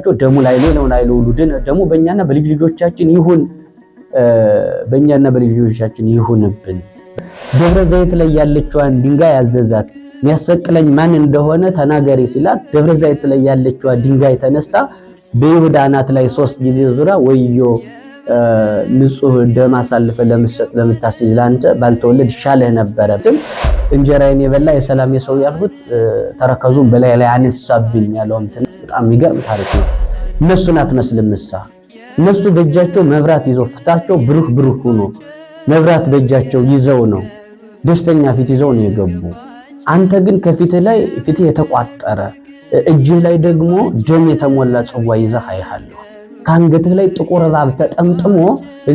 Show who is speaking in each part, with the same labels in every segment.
Speaker 1: ሲያደርጓቸው ደሙ ላይ ነው አይሉልን ደሙ በእኛና በልጅ ልጆቻችን ይሁን በእኛና በልጅ ልጆቻችን ይሁንብን። ደብረ ዘይት ላይ ያለችዋን ድንጋይ ያዘዛት የሚያሰቅለኝ ማን እንደሆነ ተናገሪ ሲላት ደብረ ዘይት ላይ ያለችዋ ድንጋይ ተነስታ በይሁዳ አናት ላይ 3 ጊዜ ዙራ ወዮ ንጹህ ደም አሳልፈ ለምሰጥ ለምታስይዝ ላንተ ባልተወለድ ይሻልህ ነበረ። እንጀራዬን የበላ የሰላም የሰው ያልሁት ተረከዙን በላይ ላይ አነሳብኝ ያለውም በጣም የሚገርም ታሪክ ነው። እነሱን አትመስልምሳ። እነሱ በእጃቸው መብራት ይዘው ፍታቸው ብሩህ ብሩህ ሆኖ መብራት በእጃቸው ይዘው ነው ደስተኛ ፊት ይዘው ነው የገቡ። አንተ ግን ከፊትህ ላይ ፊትህ የተቋጠረ እጅህ ላይ ደግሞ ደም የተሞላ ጽዋ ይዘህ አይሃለሁ። ከአንገትህ ላይ ጥቁር እባብ ተጠምጥሞ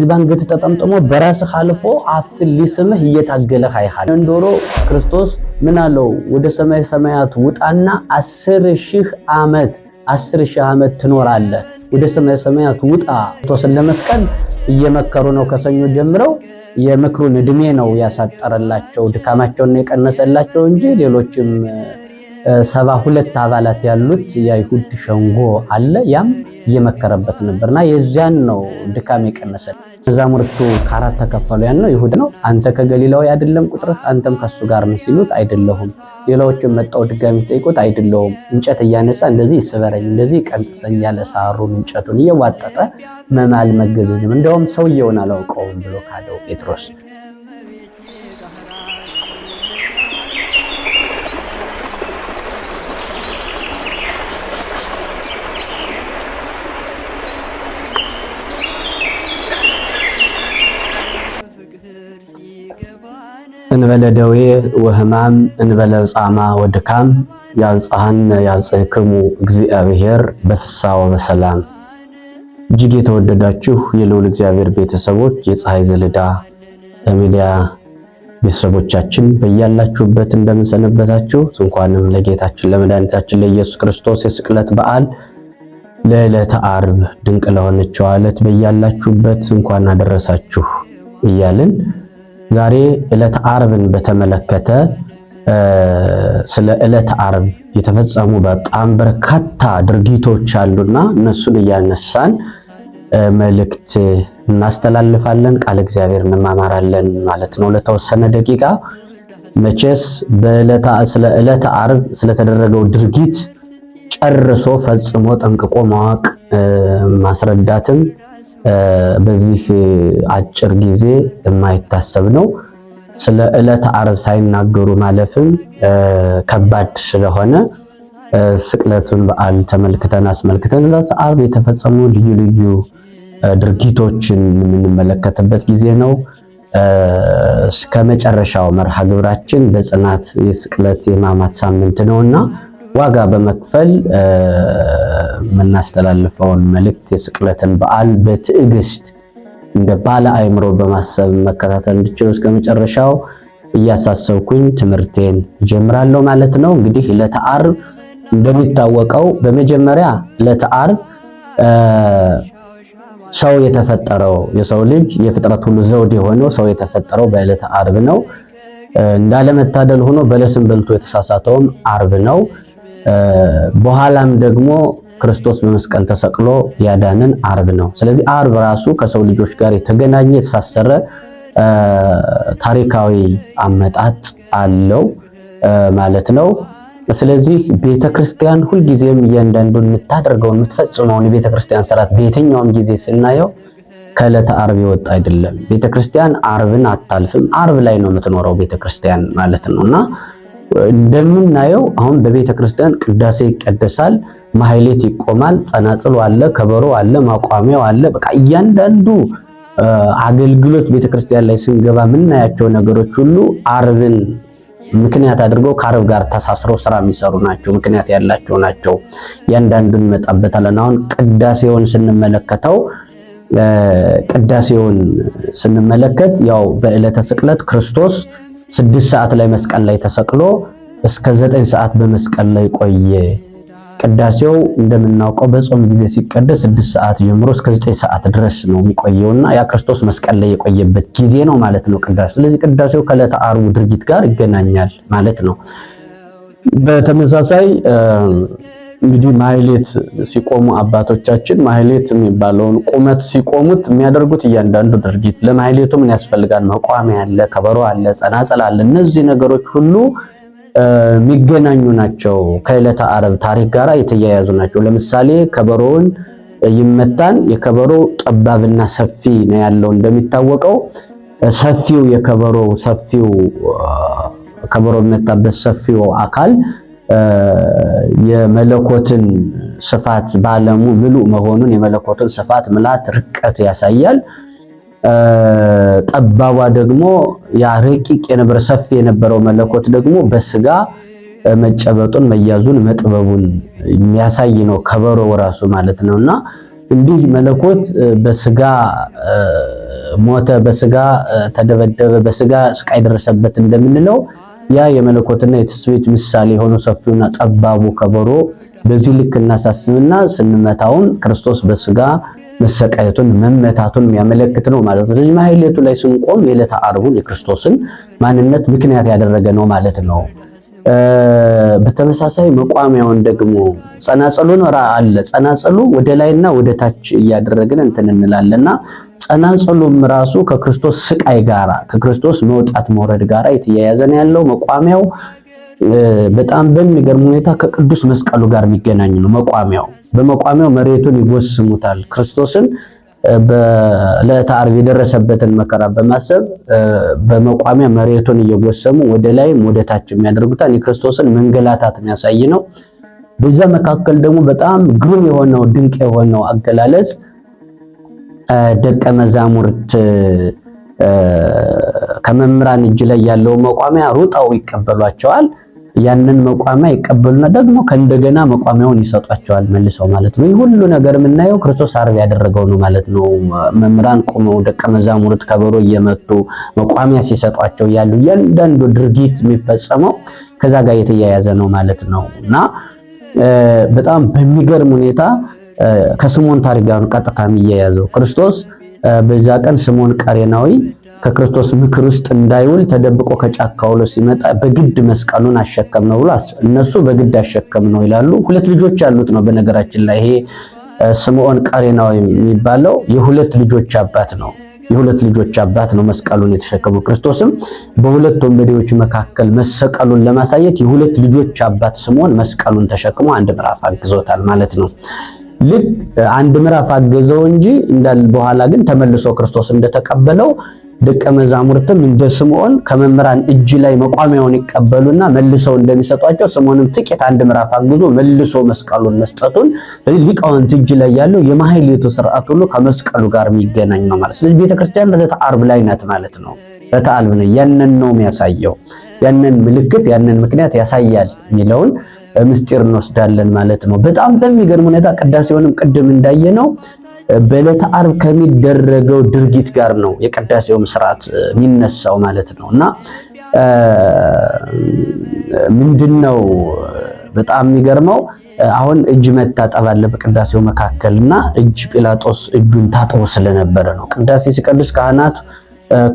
Speaker 1: በአንገትህ ተጠምጥሞ በራስህ አልፎ አፍህን ሊስምህ እየታገለህ አይሃለሁ። እንደሮ ክርስቶስ ምን አለው? ወደ ሰማይ ሰማያት ውጣና 10,000 ዓመት ትኖራለህ። ወደ ሰማይ ሰማያት ውጣ። ክርስቶስን ለመስቀል እየመከሩ ነው። ከሰኞ ጀምረው የምክሩን እድሜ ነው ያሳጠረላቸው፣ ድካማቸውን የቀነሰላቸው እንጂ ሌሎችም 72 አባላት ያሉት የአይሁድ ሸንጎ አለ። ያም እየመከረበት ነበርና የዚያን ነው ድካም የቀነሰ። መዛሙርቱ ከአራት ተከፈሉ። ያን ነው ይሁዳ ነው። አንተ ከገሊላዊ አይደለም ቁጥርህ አንተም ከሱ ጋር ነው ሲሉት አይደለሁም። ሌላዎችም መጣው ድጋሚ ጠይቆት አይደለሁም። እንጨት እያነሳ እንደዚህ ይስበረኝ እንደዚህ ቀንጥሰኝ ያለ ሳሩን እንጨቱን እየዋጠጠ መማል መገዘዝም እንደውም ሰውየውን አላውቀውም ብሎ ካደው ጴጥሮስ። እንበለ ደዌ ወሕማም እንበለ ጻማ ወድካም ያብጽሐን ያብጽሕክሙ እግዚአብሔር በፍስሐ ወበሰላም። እጅግ የተወደዳችሁ የልዑል እግዚአብሔር ቤተሰቦች፣ የፀሐይ ዘልዳ ሚዲያ ቤተሰቦቻችን በያላችሁበት እንደምን ሰነበታችሁ? እንኳንም ለጌታችን ለመድኃኒታችን ለኢየሱስ ክርስቶስ የስቅለት በዓል ለዕለተ ዓርብ ድንቅ ለሆነችው ዕለት በያላችሁበት እንኳን አደረሳችሁ እያልን ዛሬ ዕለተ ዓርብን በተመለከተ ስለ ዕለተ ዓርብ የተፈጸሙ በጣም በርካታ ድርጊቶች አሉና እነሱን እያነሳን መልእክት እናስተላልፋለን፣ ቃል እግዚአብሔር እንማማራለን ማለት ነው ለተወሰነ ደቂቃ። መቼስ ስለ ዕለተ ዓርብ ስለተደረገው ድርጊት ጨርሶ ፈጽሞ ጠንቅቆ ማወቅ ማስረዳትም በዚህ አጭር ጊዜ የማይታሰብ ነው። ስለ ዕለተ ዓርብ ሳይናገሩ ማለፍም ከባድ ስለሆነ ስቅለቱን በዓል ተመልክተን አስመልክተን ዕለተ ዓርብ የተፈጸሙ ልዩ ልዩ ድርጊቶችን የምንመለከትበት ጊዜ ነው። እስከ መጨረሻው መርሃ ግብራችን በጽናት የስቅለት የሕማማት ሳምንት ነውና ዋጋ በመክፈል የምናስተላልፈውን መልእክት የስቅለትን በዓል በትዕግስት እንደ ባለ አእምሮ በማሰብ መከታተል እንድችሉ እስከ መጨረሻው እያሳሰብኩኝ ትምህርቴን ጀምራለሁ ማለት ነው። እንግዲህ ዕለተ ዓርብ እንደሚታወቀው በመጀመሪያ ዕለተ ዓርብ ሰው የተፈጠረው የሰው ልጅ የፍጥረት ሁሉ ዘውድ የሆነው ሰው የተፈጠረው በዕለተ ዓርብ ነው። እንዳለመታደል ሆኖ በለስን በልቶ የተሳሳተውም ዓርብ ነው። በኋላም ደግሞ ክርስቶስ በመስቀል ተሰቅሎ ያዳንን ዓርብ ነው። ስለዚህ ዓርብ ራሱ ከሰው ልጆች ጋር የተገናኘ የተሳሰረ ታሪካዊ አመጣጥ አለው ማለት ነው። ስለዚህ ቤተክርስቲያን ሁልጊዜም እያንዳንዱን የምታደርገውን የምትፈጽመውን የቤተክርስቲያን ስርዓት በየትኛውም ጊዜ ስናየው ከዕለተ ዓርብ ይወጣ አይደለም። ቤተክርስቲያን ዓርብን አታልፍም። ዓርብ ላይ ነው የምትኖረው ቤተክርስቲያን ማለት ነውና እንደምናየው አሁን በቤተክርስቲያን ቅዳሴ ይቀደሳል፣ ማህሌት ይቆማል፣ ጸናጽሉ አለ፣ ከበሮ አለ፣ ማቋሚያው አለ። በቃ እያንዳንዱ አገልግሎት ቤተክርስቲያን ላይ ስንገባ የምናያቸው ነገሮች ሁሉ ዓርብን ምክንያት አድርገው ከዓርብ ጋር ተሳስረው ስራ የሚሰሩ ናቸው፣ ምክንያት ያላቸው ናቸው። እያንዳንዱን እንመጣበታለን። አሁን ቅዳሴውን ስንመለከት ያው በዕለተ ስቅለት ክርስቶስ 6 ሰዓት ላይ መስቀል ላይ ተሰቅሎ እስከ 9 ሰዓት በመስቀል ላይ ቆየ። ቅዳሴው እንደምናውቀው በጾም ጊዜ ሲቀደስ 6 ሰዓት ጀምሮ እስከ 9 ሰዓት ድረስ ነው የሚቆየውና ያ ክርስቶስ መስቀል ላይ የቆየበት ጊዜ ነው ማለት ነው ቅዳሴው። ስለዚህ ቅዳሴው ከዕለተ ዓርቡ ድርጊት ጋር ይገናኛል ማለት ነው። በተመሳሳይ እንግዲህ ማህሌት ሲቆሙ አባቶቻችን ማህሌት የሚባለውን ቁመት ሲቆሙት የሚያደርጉት እያንዳንዱ ድርጊት ለማህሌቱ ምን ያስፈልጋል? መቋሚያ አለ፣ ከበሮ አለ፣ ጸናጽል አለ። እነዚህ ነገሮች ሁሉ የሚገናኙ ናቸው። ከዕለተ ዓርብ ታሪክ ጋር የተያያዙ ናቸው። ለምሳሌ ከበሮውን ይመታን። የከበሮ ጠባብና ሰፊ ነው ያለው እንደሚታወቀው ሰፊው የከበሮው ሰፊው ከበሮ የሚመታበት ሰፊው አካል የመለኮትን ስፋት ባለሙ ምሉእ መሆኑን የመለኮትን ስፋት ምላት ርቀት ያሳያል። ጠባቧ ደግሞ ያ ረቂቅ የነበረ ሰፊ የነበረው መለኮት ደግሞ በስጋ መጨበጡን መያዙን መጥበቡን የሚያሳይ ነው ከበሮው ራሱ ማለት ነውና እንዲህ መለኮት በስጋ ሞተ፣ በስጋ ተደበደበ፣ በስጋ ስቃይ ደረሰበት እንደምንለው ያ የመለኮትና የትስብእት ምሳሌ የሆነው ሰፊውና ጠባቡ ከበሮ በዚህ ልክ እናሳስብና ስንመታውን ክርስቶስ በስጋ መሰቃየቱን መመታቱን የሚያመለክት ነው ማለት ነው። ስለዚህ ማህሌቱ ላይ ስንቆም የዕለተ ዓርቡን የክርስቶስን ማንነት ምክንያት ያደረገ ነው ማለት ነው። በተመሳሳይ መቋሚያውን ደግሞ ጸናጽሉን አለ። ጸናጽሉ ወደ ላይና ወደ ታች እያደረግን እንትን እንላለና ጸናጽሉም ራሱ ከክርስቶስ ስቃይ ጋራ ከክርስቶስ መውጣት መውረድ ጋራ የተያያዘ ነው ያለው። መቋሚያው በጣም በሚገርም ሁኔታ ከቅዱስ መስቀሉ ጋር የሚገናኝ ነው። መቋሚያው በመቋሚያው መሬቱን ይጎስሙታል። ክርስቶስን በዕለተ ዓርብ የደረሰበትን መከራ በማሰብ በመቋሚያ መሬቱን እየጎሰሙ ወደ ላይም ወደ ታች የሚያደርጉታል። የክርስቶስን መንገላታት የሚያሳይ ነው። በዛ መካከል ደግሞ በጣም ግሩም የሆነው ድንቅ የሆነው አገላለጽ ደቀ መዛሙርት ከመምህራን እጅ ላይ ያለው መቋሚያ ሩጠው ይቀበሏቸዋል። ያንን መቋሚያ ይቀበሉና ደግሞ ከእንደገና መቋሚያውን ይሰጧቸዋል መልሰው ማለት ነው። ይህ ሁሉ ነገር የምናየው ክርስቶስ ዓርብ ያደረገው ነው ማለት ነው። መምህራን ቆመው ደቀ መዛሙርት ከበሮ እየመቱ መቋሚያ ሲሰጧቸው ያሉ እያንዳንዱ ድርጊት የሚፈጸመው ከዛ ጋር የተያያዘ ነው ማለት ነው እና በጣም በሚገርም ሁኔታ ከስምዖን ታሪክ ጋር ቀጥታ የሚያያዘው ክርስቶስ በዛ ቀን ስምዖን ቀሬናዊ ከክርስቶስ ምክር ውስጥ እንዳይውል ተደብቆ ከጫካ ውሎ ሲመጣ በግድ መስቀሉን አሸከም ነው ብሎ እነሱ በግድ አሸከም ነው ይላሉ። ሁለት ልጆች ያሉት ነው በነገራችን ላይ ይሄ ስምዖን ቀሬናዊ የሚባለው የሁለት ልጆች አባት ነው። የሁለት ልጆች አባት ነው መስቀሉን የተሸከመው። ክርስቶስም በሁለት ወንበዴዎች መካከል መሰቀሉን ለማሳየት የሁለት ልጆች አባት ስምዖን መስቀሉን ተሸክሞ አንድ ምዕራፍ አግዞታል ማለት ነው። ልክ አንድ ምዕራፍ አገዘው እንጂ እንዳል በኋላ ግን ተመልሶ ክርስቶስ እንደተቀበለው ደቀ መዛሙርትም እንደ ስምዖን ከመምህራን እጅ ላይ መቋሚያውን ይቀበሉና መልሰው እንደሚሰጧቸው ስምዖንም ጥቂት አንድ ምዕራፍ አግዞ መልሶ መስቀሉን መስጠቱን ሊቃውንት እጅ ላይ ያለው የማህሌቱ ስርዓት ሁሉ ከመስቀሉ ጋር የሚገናኝ ነው ማለት። ስለዚህ ቤተክርስቲያን ዕለተ ዓርብ ላይ ናት ማለት ነው። ዕለተ ዓርብ ነው ያንን ነው የሚያሳየው። ያንን ምልክት ያንን ምክንያት ያሳያል የሚለውን ምስጢር እንወስዳለን ማለት ነው። በጣም በሚገርም ሁኔታ ቅዳሴውንም ቅድም እንዳየነው በዕለተ ዓርብ ከሚደረገው ድርጊት ጋር ነው የቅዳሴውም ስርዓት የሚነሳው ማለት ነው እና ምንድነው በጣም የሚገርመው አሁን እጅ መታጠብ አለ በቅዳሴው መካከልና እጅ ጲላጦስ እጁን ታጥቦ ስለነበረ ነው። ቅዳሴ ሲቀድስ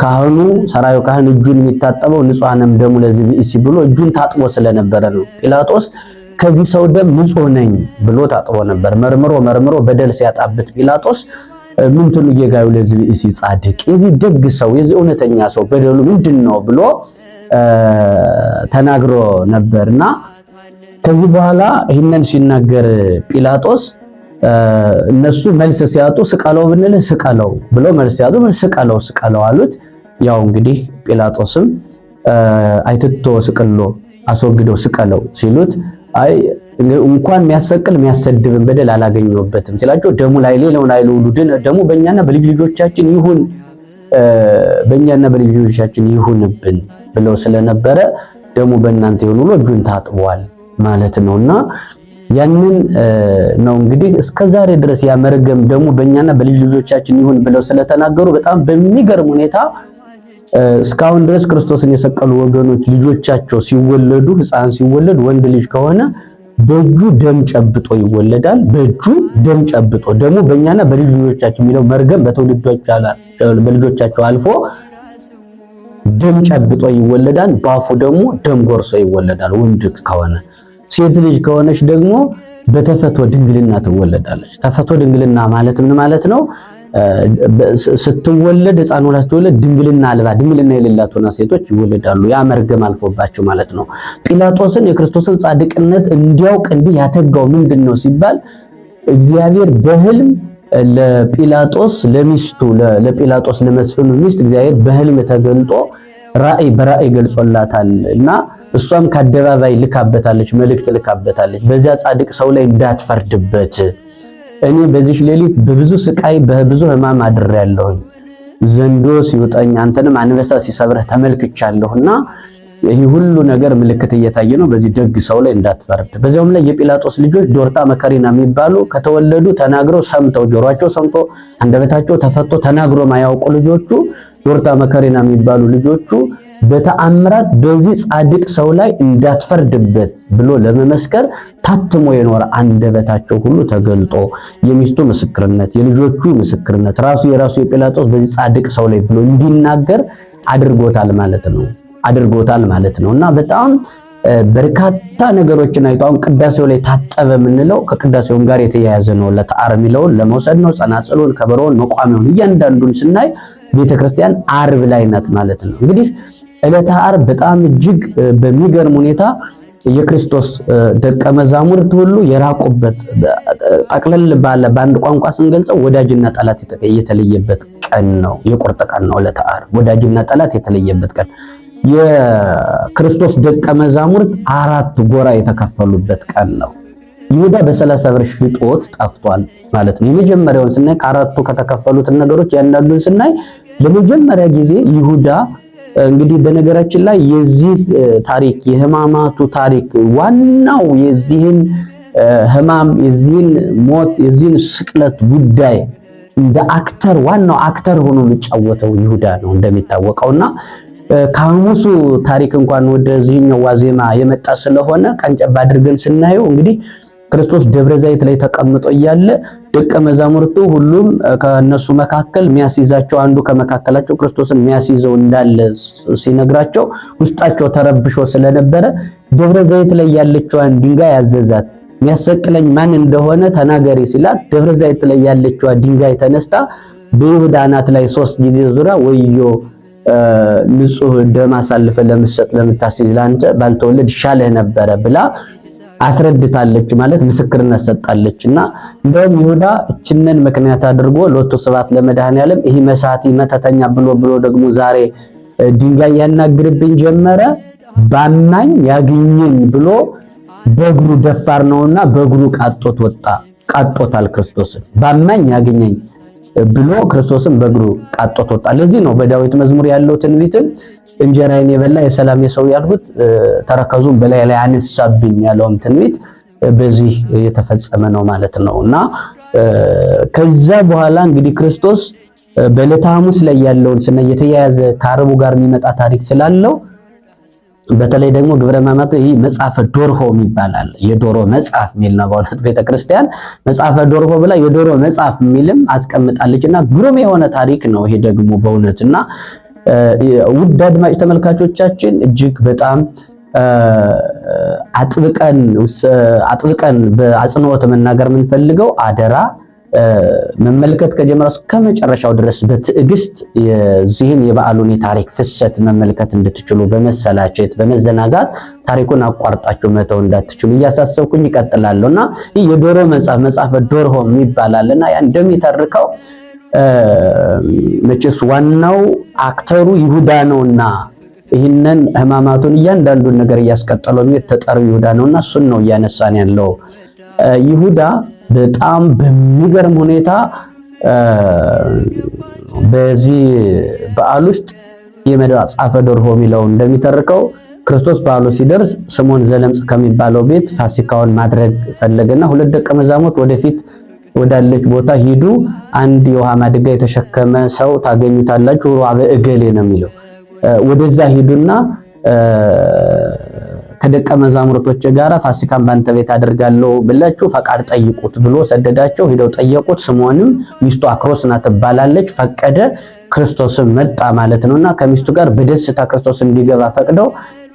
Speaker 1: ካህኑ ሰራዩ ካህን እጁን የሚታጠበው ንጹሐንም ደሙ ለዚህ ብእሲ ብሎ እጁን ታጥቦ ስለነበረ ነው። ጲላጦስ ከዚህ ሰው ደም ንጹህ ነኝ ብሎ ታጥቦ ነበር። መርምሮ በደል ሲያጣብት ጲላጦስ ምንቱን እየጋዩ ለዚህ ብእሲ ጻድቅ የዚህ ደግ ሰው የዚህ እውነተኛ ሰው በደሉ ምንድነው ብሎ ተናግሮ ነበርና ከዚህ በኋላ ይህንን ሲናገር ጲላጦስ እነሱ መልስ ሲያጡ ስቀለው ብንል ስቀለው ብሎ መልስ ሲያጡ ስቀለው አሉት። ያው እንግዲህ ጲላጦስም አይትቶ ስቅሎ አስወግደው ስቀለው ሲሉት አይ እንኳን የሚያሰድብን በደል አላገኘውበትም ሲላቸው ደሙ ላይ ሌላውን አይሉሉድን ደሙ በእኛና በልጅ ልጆቻችን ይሁን በእኛና በልጅ ልጆቻችን ይሁንብን ብለው ስለነበረ ደሙ በእናንተ ይሁን ብሎ እጁን ታጥቧል ማለት ነውና ያንን ነው እንግዲህ እስከዛሬ ድረስ ያመረገም ደሙ በእኛና በልጅ ልጆቻችን ይሁን ብለው ስለተናገሩ በጣም በሚገርም ሁኔታ እስካሁን ድረስ ክርስቶስን የሰቀሉ ወገኖች ልጆቻቸው ሲወለዱ ሕፃን ሲወለድ ወንድ ልጅ ከሆነ በእጁ ደም ጨብጦ ይወለዳል። በእጁ ደም ጨብጦ ደሙ በእኛና በልጅ ልጆቻችን የሚለው መርገም በልጆቻቸው አልፎ ደም ጨብጦ ይወለዳል። ባፉ ደግሞ ደም ጎርሶ ይወለዳል ወንድ ከሆነ። ሴት ልጅ ከሆነች ደግሞ በተፈጥሮ ድንግልና ትወለዳለች። ተፈጥሮ ድንግልና ማለት ምን ማለት ነው? ስትወለድ ሕፃን ሆና ስትወለድ ድንግልና አልባ ድንግልና የሌላት ሆና ሴቶች ይወለዳሉ። ያ መርገም አልፎባቸው ማለት ነው። ጲላጦስን የክርስቶስን ጻድቅነት እንዲያውቅ እንዲህ ያተጋው ምንድነው ሲባል እግዚአብሔር በህልም ለጲላጦስ ለሚስቱ ለጲላጦስ ለመስፍኑ ሚስት እግዚአብሔር በህልም ተገልጦ በራእይ ገልጾላታል እና እሷም ከአደባባይ ልካበታለች፣ መልእክት ልካበታለች። በዚያ ጻድቅ ሰው ላይ እንዳትፈርድበት እኔ በዚህ ሌሊት በብዙ ስቃይ በብዙ ህማም አድሬያለሁ። ዘንዶ ሲውጠኝ አንተንም አንበሳ ሲሰብረህ ተመልክቻለሁና ይህ ሁሉ ነገር ምልክት እየታየ ነው። በዚህ ደግ ሰው ላይ እንዳትፈርድ። በዚያውም ላይ የጲላጦስ ልጆች ዶርጣ መከሪና የሚባሉ ከተወለዱ ተናግረው ሰምተው ጆሮአቸው ሰምቶ አንደበታቸው ተፈቶ ተናግሮ ማያውቁ ልጆቹ ዶርጣ መከሪና የሚባሉ ልጆቹ በተአምራት በዚህ ጻድቅ ሰው ላይ እንዳትፈርድበት ብሎ ለመመስከር ታትሞ የኖረ አንደበታቸው ሁሉ ተገልጦ የሚስቱ ምስክርነት፣ የልጆቹ ምስክርነት የራሱ የጲላጦስ በዚህ ጻድቅ ሰው ላይ ብሎ እንዲናገር አድርጎታል ማለት ነው እና በጣም በርካታ ነገሮችን አይቷን ቅዳሴው ላይ ታጠበ የምንለው ከቅዳሴውም ጋር የተያያዘ ነው። ለተአር የሚለውን ለመውሰድ ነው። ጸናጽሉን፣ ከበሮውን፣ መቋሚያውን እያንዳንዱን ስናይ ቤተክርስቲያን ዓርብ ላይ ናት ማለት ነው። እንግዲህ ዕለተ ዓርብ በጣም እጅግ በሚገርም ሁኔታ የክርስቶስ ደቀ መዛሙርት ሁሉ የራቁበት ጠቅለል ባለ በአንድ ቋንቋ ስንገልጸው ወዳጅና ጠላት የተለየበት ቀን ነው። የቁርጥ ቀን ነው ዕለተ ዓርብ፣ ወዳጅና ጠላት የተለየበት ቀን። የክርስቶስ ደቀ መዛሙርት አራት ጎራ የተከፈሉበት ቀን ነው። ይሁዳ በ30 ብር ሽጦት ጠፍቷል ማለት ነው። የመጀመሪያውን ስናይ ከአራቱ ከተከፈሉት ነገሮች ያንዳንዱን ስናይ ለመጀመሪያ ጊዜ ይሁዳ እንግዲህ በነገራችን ላይ የዚህ ታሪክ የሕማማቱ ታሪክ ዋናው የዚህን ሕማም የዚህን ሞት የዚህን ስቅለት ጉዳይ እንደ አክተር ዋናው አክተር ሆኖ የሚጫወተው ይሁዳ ነው እንደሚታወቀውና ከሐሙሱ ታሪክ እንኳን ወደዚህኛው ዋዜማ የመጣ ስለሆነ ቀንጨብ አድርገን ስናየው እንግዲህ ክርስቶስ ደብረ ዘይት ላይ ተቀምጦ እያለ ደቀ መዛሙርቱ ሁሉም ከነሱ መካከል የሚያስይዛቸው አንዱ ከመካከላቸው ክርስቶስን የሚያስይዘው እንዳለ ሲነግራቸው ውስጣቸው ተረብሾ ስለነበረ ደብረ ዘይት ላይ ያለችዋን ድንጋይ ያዘዛት። የሚያሰቅለኝ ማን እንደሆነ ተናገሪ ሲላት ደብረ ዘይት ላይ ያለችዋ ድንጋይ ተነስታ በይሁዳ አናት ላይ 3 ጊዜ ዙራ ወዮ ንጹህ ደም አሳልፈ ለምትሰጥ ለምታስይዝ ላንተ ባልተወለድ ይሻልህ ነበረ ብላ አስረድታለች ማለት ምስክርነት ሰጣለችና እንደውም ይሁዳ እችንን ምክንያት አድርጎ ሎቱ ስብሐት ለመድኃኔዓለም ይሄ መሳቲ መተተኛ ብሎ ደግሞ ዛሬ ድንጋይ ያናግርብኝ ጀመረ ባማኝ ያግኘኝ ብሎ በእግሩ ደፋር ነውና በእግሩ ቃጦታል ክርስቶስን ባማኝ ያግኘኝ ብሎ ክርስቶስን በእግሩ ቃጦት ወጣ። ለዚህ ነው በዳዊት መዝሙር ያለው ትንቢትን እንጀራዬን የበላ የሰላም የሰው ያልሁት ተረከዙን በላይ ላይ አነሳብኝ ያለውም ትንቢት በዚህ የተፈጸመ ነው ማለት ነውና ከዛ በኋላ እንግዲህ ክርስቶስ በዕለተ ሐሙስ ላይ ያለውን ስነ የተያያዘ ከዓርቡ ጋር የሚመጣ ታሪክ ስላለው በተለይ ደግሞ ግብረ ሕማማት ይሄ መጽሐፈ ዶርሆ ይባላል። የዶሮ መጽሐፍ የሚል ነው በእውነት ቤተክርስቲያን መጽሐፈ ዶርሆ ብላ የዶሮ መጽሐፍ የሚልም አስቀምጣለችና ግሩም የሆነ ታሪክ ነው ይሄ ደግሞ በእውነትና ውድ አድማጭ ተመልካቾቻችን እጅግ በጣም አጥብቀን በአጽንኦት መናገር የምንፈልገው አደራ መመልከት ከጀመረው እስከ መጨረሻው ድረስ በትዕግስት የዚህን የበዓሉን የታሪክ ፍሰት መመልከት እንድትችሉ በመሰላቸት በመዘናጋት ታሪኩን አቋርጣችሁ መተው እንዳትችሉ እያሳሰብኩኝ ይቀጥላለሁና ይህ የዶሮ መጽሐፈ ዶርሆ ይባላልና ያ እንደሚተርከው መቼስ ዋናው አክተሩ ይሁዳ ነውና ይህንን ሕማማቱን እያንዳንዱን ነገር እያስቀጠለው ተጠሪው ይሁዳ ነውና እሱን ነው እያነሳን ያለው። ይሁዳ በጣም በሚገርም ሁኔታ በዚህ በዓል ውስጥ የመጽሐፈ ዶርሆ የሚለው እንደሚተርከው ክርስቶስ በዓሉ ሲደርስ ስምዖን ዘለምጽ ከሚባለው ቤት ፋሲካውን ማድረግ ፈለገና ሁለት ደቀ መዛሙርት ወደፊት ወዳለች ቦታ ሂዱ፣ አንድ የውሃ ማድጋ የተሸከመ ሰው ታገኙታላችሁ፣ ሩዓበ እገሌ ነው የሚለው። ወደዛ ሂዱና ከደቀ መዛሙርቶች ጋር ፋሲካን ባንተ ቤት አደርጋለሁ ብላችሁ ፈቃድ ጠይቁት ብሎ ሰደዳቸው። ሄደው ጠየቁት። ስምዖንም ሚስቱ አክሮስና ትባላለች፣ ፈቀደ። ክርስቶስም መጣ ማለት ነውና ከሚስቱ ጋር በደስታ ክርስቶስ እንዲገባ ፈቅደው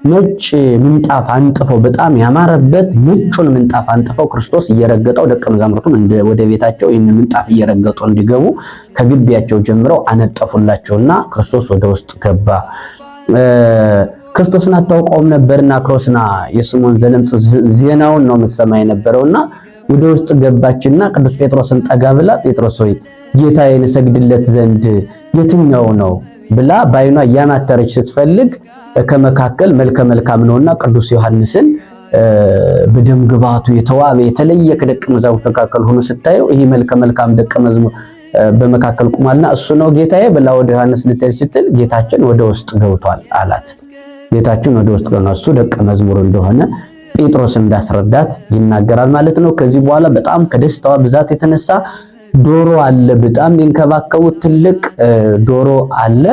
Speaker 1: ነጭ ምንጣፍ አንጥፈው በጣም ያማረበት ነጩን ምንጣፍ አንጥፈው ክርስቶስ እየረገጠው ደቀ መዛሙርቱም ወደ ቤታቸው ይህን ምንጣፍ እየረገጡ እንዲገቡ ከግቢያቸው ጀምረው አነጠፉላቸውና ክርስቶስ ወደ ውስጥ ገባ። ክርስቶስን አታውቀውም ነበርና ክሮስና የስምዖን ዘለምጽ ዜናውን ነው መሰማ የነበረውና ወደ ውስጥ ገባችና ቅዱስ ጴጥሮስን ጠጋ ብላ ጴጥሮስ ሆይ ጌታዬን ሰግድለት ዘንድ የትኛው ነው ብላ ባይኗ ያማተረች ስትፈልግ ከመካከል መልከ መልካም ነውና ቅዱስ ዮሐንስን በደም ግባቱ የተዋበ የተለየ ከደቀ መዛሙርት መካከል ሆኖ ስታየው ይሄ መልከ መልካም ደቀ መዝሙር በመካከል ቆሟልና እሱ ነው ጌታዬ ብላ ወደ ዮሐንስ ልትሄድ ስትል ጌታችን ወደ ውስጥ ገብቷል አላት። ጌታችን ወደ ውስጥ ገብቷል እሱ ደቀ መዝሙር እንደሆነ ጴጥሮስ እንዳስረዳት ይናገራል ማለት ነው። ከዚህ በኋላ በጣም ከደስታዋ ብዛት የተነሳ ዶሮ አለ፣ በጣም የሚንከባከቡት ትልቅ ዶሮ አለ፣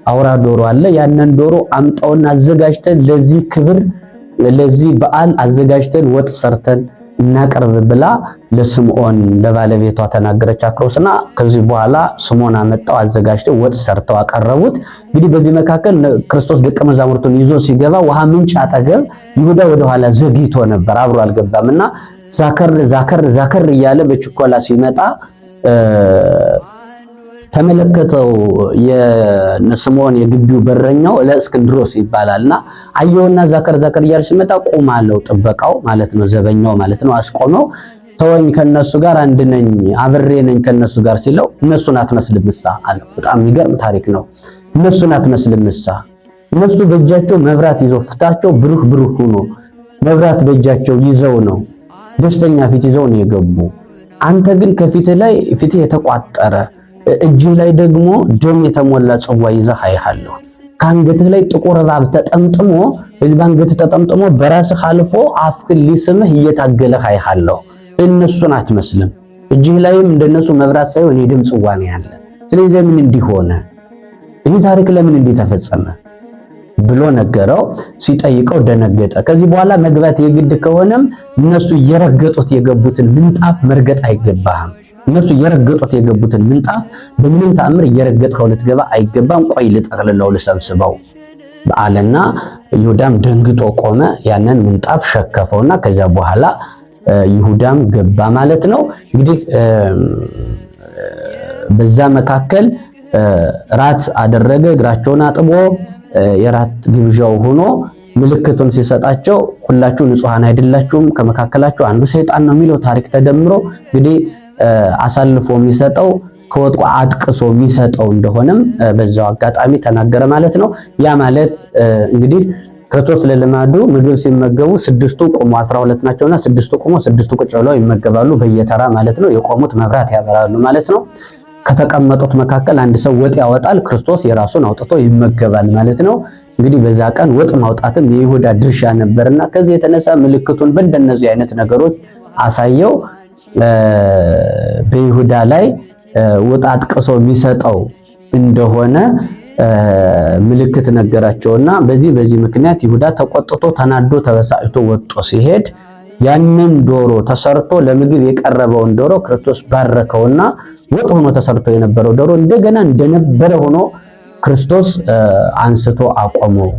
Speaker 1: አውራ ዶሮ አለ። ያንን ዶሮ አምጣውና አዘጋጅተን ለዚህ ክብር ለዚህ በዓል አዘጋጅተን ወጥ ሰርተን እናቀርብ ብላ ለስምዖን ለባለቤቷ ተናገረች አክሮስና ከዚህ በኋላ ስምዖን አመጣው አዘጋጅተው ወጥ ሰርተው አቀረቡት። እንግዲህ በዚህ መካከል ክርስቶስ ደቀ መዛሙርቱን ይዞ ሲገባ ውሃ ምንጭ አጠገብ ይሁዳ ወደ ኋላ ዘግይቶ ነበር፣ አብሮ አልገባምና ዛከር እያለ በችኮላ ሲመጣ ተመለከተው። የስምዖን የግቢው በረኛው ለእስክንድሮስ ይባላልና አየውና ዛከር እያለ ሲመጣ ቆማለው፣ ጥበቃው ማለት ነው ዘበኛው ማለት ነው። አስቆመው። ተወኝ ከነሱ ጋር አንድ ነኝ አብሬ ነኝ ከነሱ ጋር ሲለው እነሱን አትመስልምሳ አለ። በጣም የሚገርም ታሪክ ነው። እነሱን አትመስልምሳ እነሱ በእጃቸው መብራት ይዘው ፊታቸው ብሩህ ሆኖ መብራት በእጃቸው ይዘው ነው ደስተኛ ፊት ይዘው ነው የገቡ። አንተ ግን ከፊትህ ላይ ፊትህ የተቋጠረ እጅህ ላይ ደግሞ ደም የተሞላ ጽዋ ይዘህ አይሃለሁ። ከአንገትህ ላይ ጥቁር እባብ ተጠምጥሞ በአንገትህ ተጠምጥሞ በራስህ አልፎ አፍህን ሊስምህ እየታገለህ አይሃለሁ። እነሱን አትመስልም። እጅህ ላይም እንደነሱ መብራት ሳይሆን የደም ጽዋ ነው ያለ። ስለዚህ ለምን እንዲሆነ ይህ ታሪክ ለምን እንዲተፈጸመ ብሎ ነገረው። ሲጠይቀው ደነገጠ። ከዚህ በኋላ መግባት የግድ ከሆነም እነሱ እየረገጡት የገቡትን ምንጣፍ መርገጥ አይገባህም። እነሱ እየረገጡት የገቡትን ምንጣፍ በምንም ተአምር እየረገጥከው ልትገባ አይገባም። ቆይ ልጠቅልለው ልሰብስበው አለና ይሁዳም ደንግጦ ቆመ። ያንን ምንጣፍ ሸከፈውና ከዚያ በኋላ ይሁዳም ገባ ማለት ነው። እንግዲህ በዛ መካከል ራት አደረገ። እግራቸውን አጥቦ የራት ግብዣው ሆኖ ምልክቱን ሲሰጣቸው ሁላችሁ ንጹሃን አይደላችሁም ከመካከላችሁ አንዱ ሰይጣን ነው የሚለው ታሪክ ተደምሮ እንግዲህ አሳልፎ የሚሰጠው ከወጡ አጥቅሶ የሚሰጠው እንደሆነም በዛው አጋጣሚ ተናገረ ማለት ነው። ያ ማለት እንግዲህ ክርስቶስ ለልማዱ ምግብ ሲመገቡ ስድስቱ ቆሞ 12 ናቸውና ስድስቱ ቆሞ ስድስቱ ቁጭ ብለው ይመገባሉ በየተራ ማለት ነው። የቆሙት መብራት ያበራሉ ማለት ነው። ከተቀመጡት መካከል አንድ ሰው ወጥ ያወጣል፣ ክርስቶስ የራሱን አውጥቶ ይመገባል ማለት ነው። እንግዲህ በዛ ቀን ወጥ ማውጣትም የይሁዳ ድርሻ ነበርና ከዚህ የተነሳ ምልክቱን በእንደነዚህ አይነት ነገሮች አሳየው። በይሁዳ ላይ ወጥ አጥቅሶ የሚሰጠው እንደሆነ ምልክት ነገራቸውና በዚህ ምክንያት ይሁዳ ተቆጥቶ ተናዶ ተበሳጭቶ ወጥቶ ሲሄድ ያንን ዶሮ ተሰርቶ ለምግብ የቀረበውን ዶሮ ክርስቶስ ባረከውና ወጥ ሆኖ ተሰርቶ የነበረው ዶሮ እንደገና እንደነበረ ሆኖ ክርስቶስ አንስቶ አቆመው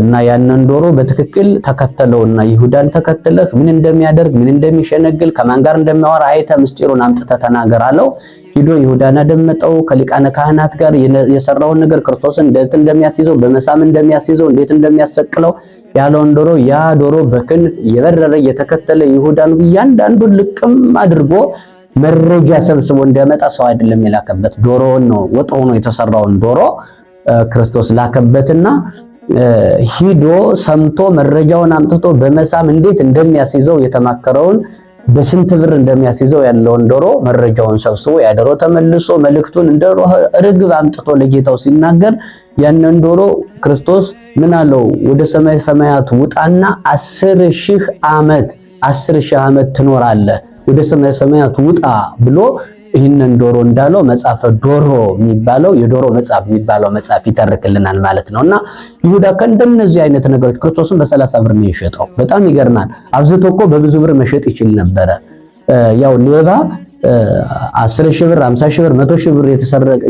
Speaker 1: እና ያንን ዶሮ በትክክል ተከተለውና ይሁዳን ተከተለህ ምን እንደሚያደርግ ምን እንደሚሸነግል ከማን ጋር እንደሚያወራ አይተህ ምስጢሩን አምጥተህ ተናገር አለው። ሂዶ ይሁዳን አደመጠው። ከሊቃነ ካህናት ጋር የሰራውን ነገር ክርስቶስ እንዴት እንደሚያስይዘው በመሳም እንደሚያስይዘው እንዴት እንደሚያሰቅለው ያለውን ዶሮ ያ ዶሮ በክንፍ የበረረ የተከተለ ይሁዳን እያንዳንዱን ልቅም አድርጎ መረጃ ሰብስቦ እንዲያመጣ ሰው አይደለም የላከበት ዶሮውን ነው። ወጥ ሆኖ የተሰራውን ዶሮ ክርስቶስ ላከበትና ሂዶ ሰምቶ መረጃውን አምጥቶ በመሳም እንዴት እንደሚያስይዘው የተማከረውን በስንት ብር እንደሚያስይዘው ያለውን ዶሮ መረጃውን ሰብስቦ ያደሮ ተመልሶ መልእክቱን እንደ ርግብ አምጥቶ ለጌታው ሲናገር ያንን ዶሮ ክርስቶስ ምን አለው? ወደ ሰማይ ሰማያት ውጣና 10,000 ዓመት ትኖራለህ፣ ወደ ሰማይ ሰማያት ውጣ ብሎ ይህንን ዶሮ እንዳለው መጽሐፈ ዶሮ የሚባለው የዶሮ መጽሐፍ የሚባለው መጽሐፍ ይተርክልናል ማለት ነውና ይሁዳ ከእንደነዚህ አይነት ነገሮች ክርስቶስን በ30 ብር ነው የሸጠው። በጣም ይገርማል። አብዝቶ እኮ በብዙ ብር መሸጥ ይችል ነበረ። ያው ሌባ 10,000 ብር 50,000 ብር 100,000 ብር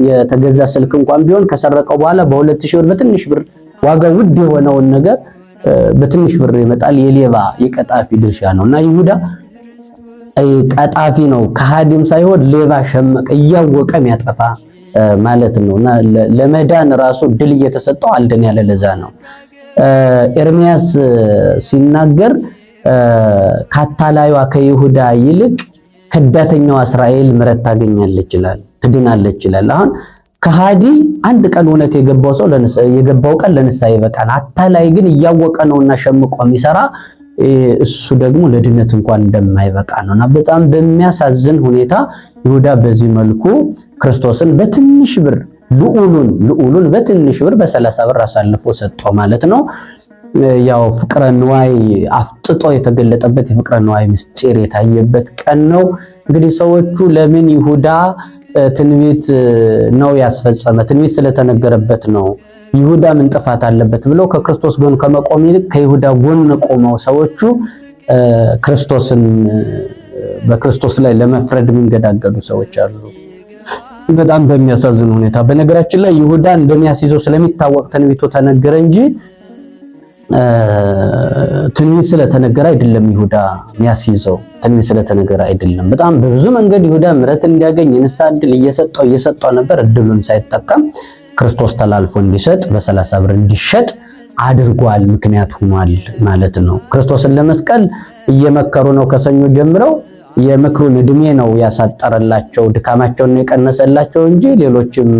Speaker 1: የተገዛ ስልክ እንኳን ቢሆን ከሰረቀው በኋላ በ2,000 ብር በትንሽ ብር ዋጋው ውድ የሆነውን ነገር በትንሽ ብር ይመጣል። የሌባ የቀጣፊ ድርሻ ነውና ይሁዳ ቀጣፊ ነው፣ ከሃዲም ሳይሆን ሌባ ሸመቅ እያወቀ የሚያጠፋ ማለት ነውና ለመዳን ራሱ ድል እየተሰጠው አልደን ያለ ለዛ ነው። ኤርሚያስ ሲናገር ካታላዩዋ ከይሁዳ ይልቅ ከዳተኛዋ እስራኤል ምሕረት ታገኛለች ይላል፣ ትድናለች ይላል። አሁን ከሃዲ አንድ ቀን እውነት የገባው ሰው የገባው ቀን ለንስሐ ይበቃል። አታላይ ግን እያወቀ ነውና ሸምቆ የሚሰራ እሱ ደግሞ ለድነት እንኳን እንደማይበቃ ነውና በጣም በሚያሳዝን ሁኔታ ይሁዳ በዚህ መልኩ ክርስቶስን በትንሽ ብር ልዑሉን በትንሽ ብር በ30 ብር አሳልፎ ሰጠው ማለት ነው። ያው ፍቅረ ንዋይ አፍጥጦ የተገለጠበት የፍቅረ ንዋይ ምስጢር የታየበት ቀን ነው። እንግዲህ ሰዎቹ ለምን ይሁዳ ትንቢት ነው ያስፈጸመ፣ ትንቢት ስለተነገረበት ነው፣ ይሁዳ ምን ጥፋት አለበት ብለው ከክርስቶስ ጎን ከመቆም ይልቅ ከይሁዳ ጎን ቆመው ሰዎቹ በክርስቶስ ላይ ለመፍረድ የሚንገዳገዱ ሰዎች አሉ። በጣም በሚያሳዝን ሁኔታ በነገራችን ላይ ይሁዳ እንደሚያስይዘው ስለሚታወቅ ትንቢቱ ተነገረ እንጂ ትንቢት ስለተነገረ አይደለም። ይሁዳ የሚያስይዘው ትንቢት ስለተነገረ አይደለም። በጣም በብዙ መንገድ ይሁዳ ምሕረት እንዲያገኝ የንስሐ ዕድል እየሰጠው ነበር። ዕድሉን ሳይጠቀም ክርስቶስ ተላልፎ እንዲሰጥ በ30 ብር እንዲሸጥ አድርጓል፣ ምክንያት ሆኗል ማለት ነው። ክርስቶስን ለመስቀል እየመከሩ ነው። ከሰኞ ጀምረው የምክሩን እድሜ ነው ያሳጠረላቸው፣ ድካማቸውን ነው የቀነሰላቸው እንጂ ሌሎችም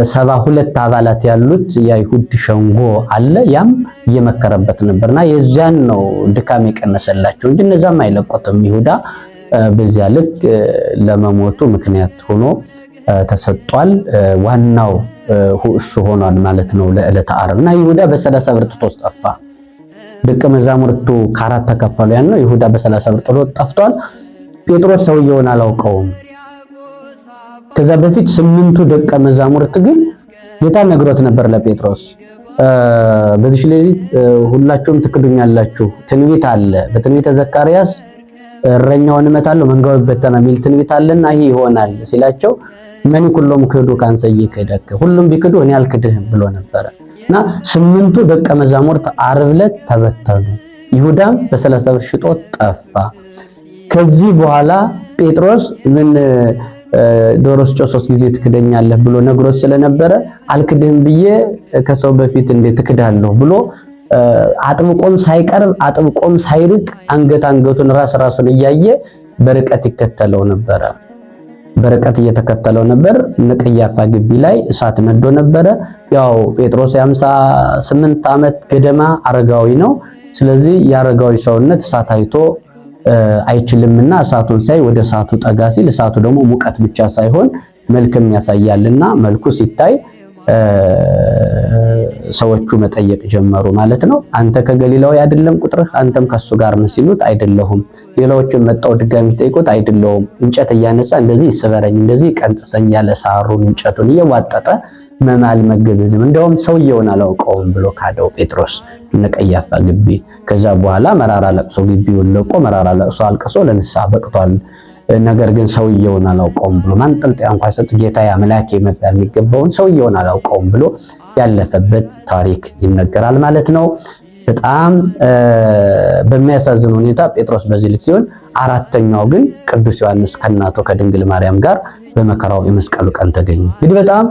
Speaker 1: 72 አባላት ያሉት የአይሁድ ሸንጎ አለ። ያም እየመከረበት ነበርና የዚያን ነው ድካም የቀነሰላቸው እንጂ እነዛም አይለቆትም። ይሁዳ በዚያ ልክ ለመሞቱ ምክንያት ሆኖ ተሰጧል። ዋናው እሱ ሆኗል ማለት ነው ለዕለተ ዓርብ። እና ይሁዳ በ30 ብር ጥሎት ጠፋ። ደቀ መዛሙርቱ ከአራት ተከፈሉ። ያን ነው ይሁዳ በ30 ብር ጥሎት ጠፍቷል። ጴጥሮስ ሰውየውን አላውቀውም። ከዛ በፊት 8ቱ ደቀ መዛሙርት ግን ጌታ ነግሮት ነበር ለጴጥሮስ፣ በዚህ ሌሊት ሁላችሁም ትክዱኛላችሁ፣ ትንቢት አለ፣ በትንቢተ ዘካርያስ እረኛውን እመታለሁ መንጋው ይበተናል የሚል ትንቢት አለና ይሄ ይሆናል ሲላቸው መኒ ኩሎም ክዱ ካንሰይ ከደከ ሁሉም ቢክዱ እኔ አልክድህም ብሎ ነበረ። እና 8ቱ ደቀ መዛሙርት ዓርብ ዕለት ተበተኑ። ይሁዳም በ30 ብር ሽጦ ጠፋ። ከዚህ በኋላ ጴጥሮስ ምን ዶሮ ስጮ 3 ጊዜ ትክደኛለህ ብሎ ነግሮት ስለነበረ አልክድህም ብዬ ከሰው በፊት እንዴት ትክዳለሁ ብሎ አጥብቆም ሳይቀርብ አጥብቆም ሳይርቅ አንገቱን ራሱን እያየ በርቀት ይከተለው ነበረ። በርቀት እየተከተለው ነበር። እነ ቀያፋ ግቢ ላይ እሳት ነዶ ነበረ። ያው ጴጥሮስ የ58 ዓመት ገደማ አረጋዊ ነው። ስለዚህ የአረጋዊ ሰውነት እሳት አይቶ አይችልምና እሳቱን ሳይ ወደ እሳቱ ጠጋ ሲል እሳቱ ደግሞ ሙቀት ብቻ ሳይሆን መልክም ያሳያልና መልኩ ሲታይ ሰዎቹ መጠየቅ ጀመሩ ማለት ነው። አንተ ከገሊላዊ አይደለም ቁጥርህ? አንተም ከሱ ጋር ነህ ሲሉት አይደለሁም። ሌላዎችም መጣው ድጋሚ ጠይቁት አይደለሁም። እንጨት እያነሳ እንደዚህ ይስበረኝ እንደዚህ ቀንጥሰኝ ያለ ሳሩን እንጨቱን እየዋጠጠ መማል መገዘዝም እንደውም ሰውየውን አላውቀውም ብሎ ካደው ጴጥሮስ እነ ቀያፋ ግቢ። ከዛ በኋላ መራራ ለቅሶ ግቢውን ለቆ መራራ ለቅሶ አልቅሶ ለንስሐ በቅቷል። ነገር ግን ሰውየውን አላውቀውም ብሎ ማንጠልጠያ እንኳን ሰጥ ጌታ አምላኬ መባል የሚገባውን ሰውየውን አላውቀውም ብሎ ያለፈበት ታሪክ ይነገራል ማለት ነው። በጣም በሚያሳዝን ሁኔታ ጴጥሮስ በዚህ ልክ ሲሆን፣ አራተኛው ግን ቅዱስ ዮሐንስ ከእናቱ ከድንግል ማርያም ጋር በመከራው የመስቀሉ ቀን ተገኘ። እንግዲህ በጣም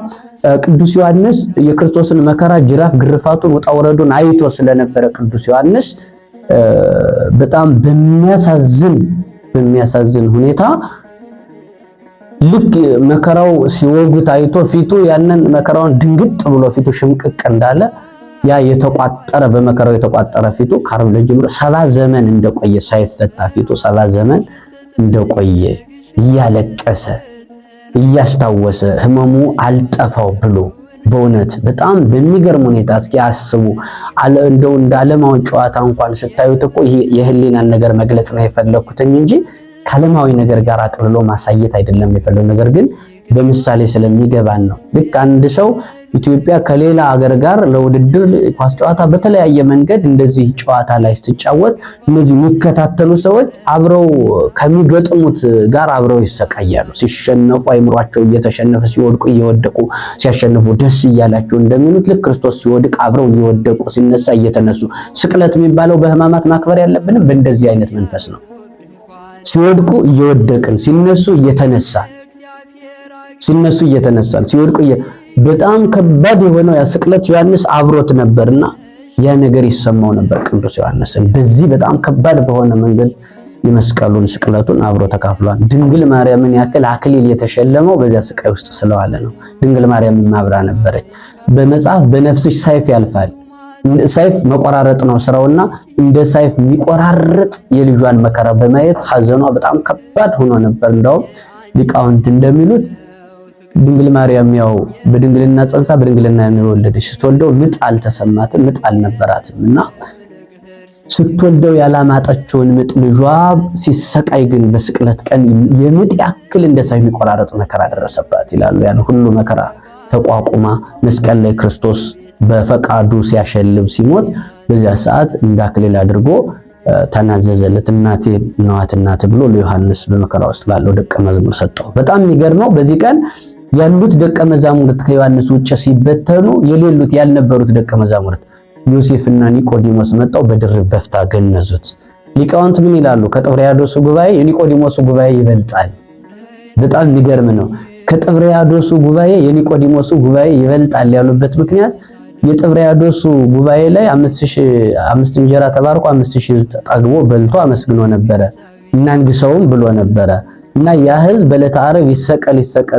Speaker 1: ቅዱስ ዮሐንስ የክርስቶስን መከራ ጅራፍ ግርፋቱን ውጣ ወረዱን አይቶ ስለነበረ ቅዱስ ዮሐንስ በጣም በሚያሳዝን ሁኔታ ልክ መከራው ሲወጉት አይቶ ፊቱ ያንን መከራውን ድንግጥ ብሎ ፊቱ ሽምቅቅ እንዳለ ያ የተቋጠረ በመከራው የተቋጠረ ፊቱ ከዓርብ ዕለት ጀምሮ 70 ዘመን እንደቆየ ሳይፈታ ፊቱ 70 ዘመን እንደቆየ እያለቀሰ እያስታወሰ ህመሙ አልጠፋው ብሎ በእውነት በጣም በሚገርም ሁኔታ እስኪ አስቡ። እንደው እንደ ዓለማዊ ጨዋታ እንኳን ስታዩት እኮ ይሄ የህሊናን ነገር መግለጽ ነው የፈለኩት እንጂ ከዓለማዊ ነገር ጋር አቅልሎ ማሳየት አይደለም የፈለኩት። ነገር ግን በምሳሌ ስለሚገባን ነው። ልክ አንድ ሰው ኢትዮጵያ ከሌላ ሀገር ጋር ለውድድር ኳስ ጨዋታ በተለያየ መንገድ እንደዚህ ጨዋታ ላይ ስትጫወት እነዚህ የሚከታተሉ ሰዎች አብረው ከሚገጥሙት ጋር አብረው ይሰቃያሉ። ሲሸነፉ አይምሯቸው እየተሸነፈ ሲወድቁ እየወደቁ ሲያሸንፉ ደስ እያላቸው እንደሚሉት ልክ ክርስቶስ ሲወድቅ አብረው እየወደቁ ሲነሳ እየተነሱ ስቅለት የሚባለው በሕማማት ማክበር ያለብንም በእንደዚህ አይነት መንፈስ ነው። ሲወድቁ እየወደቅን ሲነሱ እየተነሳን ሲወድቁ በጣም ከባድ የሆነው ያ ስቅለት ዮሐንስ አብሮት ነበርና ያ ነገር ይሰማው ነበር። ቅዱስ ዮሐንስን በዚህ በጣም ከባድ በሆነ መንገድ የመስቀሉን ስቅለቱን አብሮ ተካፍሏል። ድንግል ማርያምን ያክል አክሊል የተሸለመው በዚያ ስቃይ ውስጥ ስለዋለ ነው። ድንግል ማርያም ማብራ ነበረች። በመጽሐፍ በነፍስሽ ሰይፍ ያልፋል። ሰይፍ መቆራረጥ ነው ስራውና እንደ ሰይፍ የሚቆራረጥ የልጇን መከራ በማየት ሐዘኗ በጣም ከባድ ሆኖ ነበር። እንደውም ሊቃውንት እንደሚሉት ድንግል ማርያም ያው በድንግልና ጸንሳ በድንግልና የወለደች ስትወልደው ምጥ አልተሰማትም፣ ምጥ አልነበራትም እና ስትወልደው ያላማጠችውን ምጥ ልጇ ሲሰቃይ ግን በስቅለት ቀን የምጥ ያክል እንደ ሰይፍ የሚቆራረጥ መከራ ደረሰባት ይላሉ። ያን ሁሉ መከራ ተቋቁማ መስቀል ላይ ክርስቶስ በፈቃዱ ሲያሸልብ ሲሞት በዚያ ሰዓት እንደ አክሊል አድርጎ ተናዘዘለት። እናቴ ነዋት እናት ብሎ ለዮሐንስ በመከራ ውስጥ ላለው ደቀ መዝሙር ሰጠው። በጣም የሚገርመው በዚህ ቀን ያሉት ደቀ መዛሙርት ከዮሐንስ ውጭ ሲበተኑ የሌሉት ያልነበሩት ደቀ መዛሙርት ዮሴፍና ኒቆዲሞስ መጣው በድርብ በፍታ ገነዙት። ሊቃውንት ምን ይላሉ? ከጥብርያዶስ ጉባኤ የኒቆዲሞስ ጉባኤ ይበልጣል። በጣም የሚገርም ነው። ከጥብርያዶስ ጉባኤ የኒቆዲሞስ ጉባኤ ይበልጣል ያሉበት ምክንያት የጥብርያዶስ ጉባኤ ላይ 5 እንጀራ ተባርኮ 5000 ጠግቦ በልቶ አመስግኖ ነበረ እና እንግሰውም ብሎ ነበረ እና ያ ሕዝብ በዕለተ ዓርብ ይሰቀል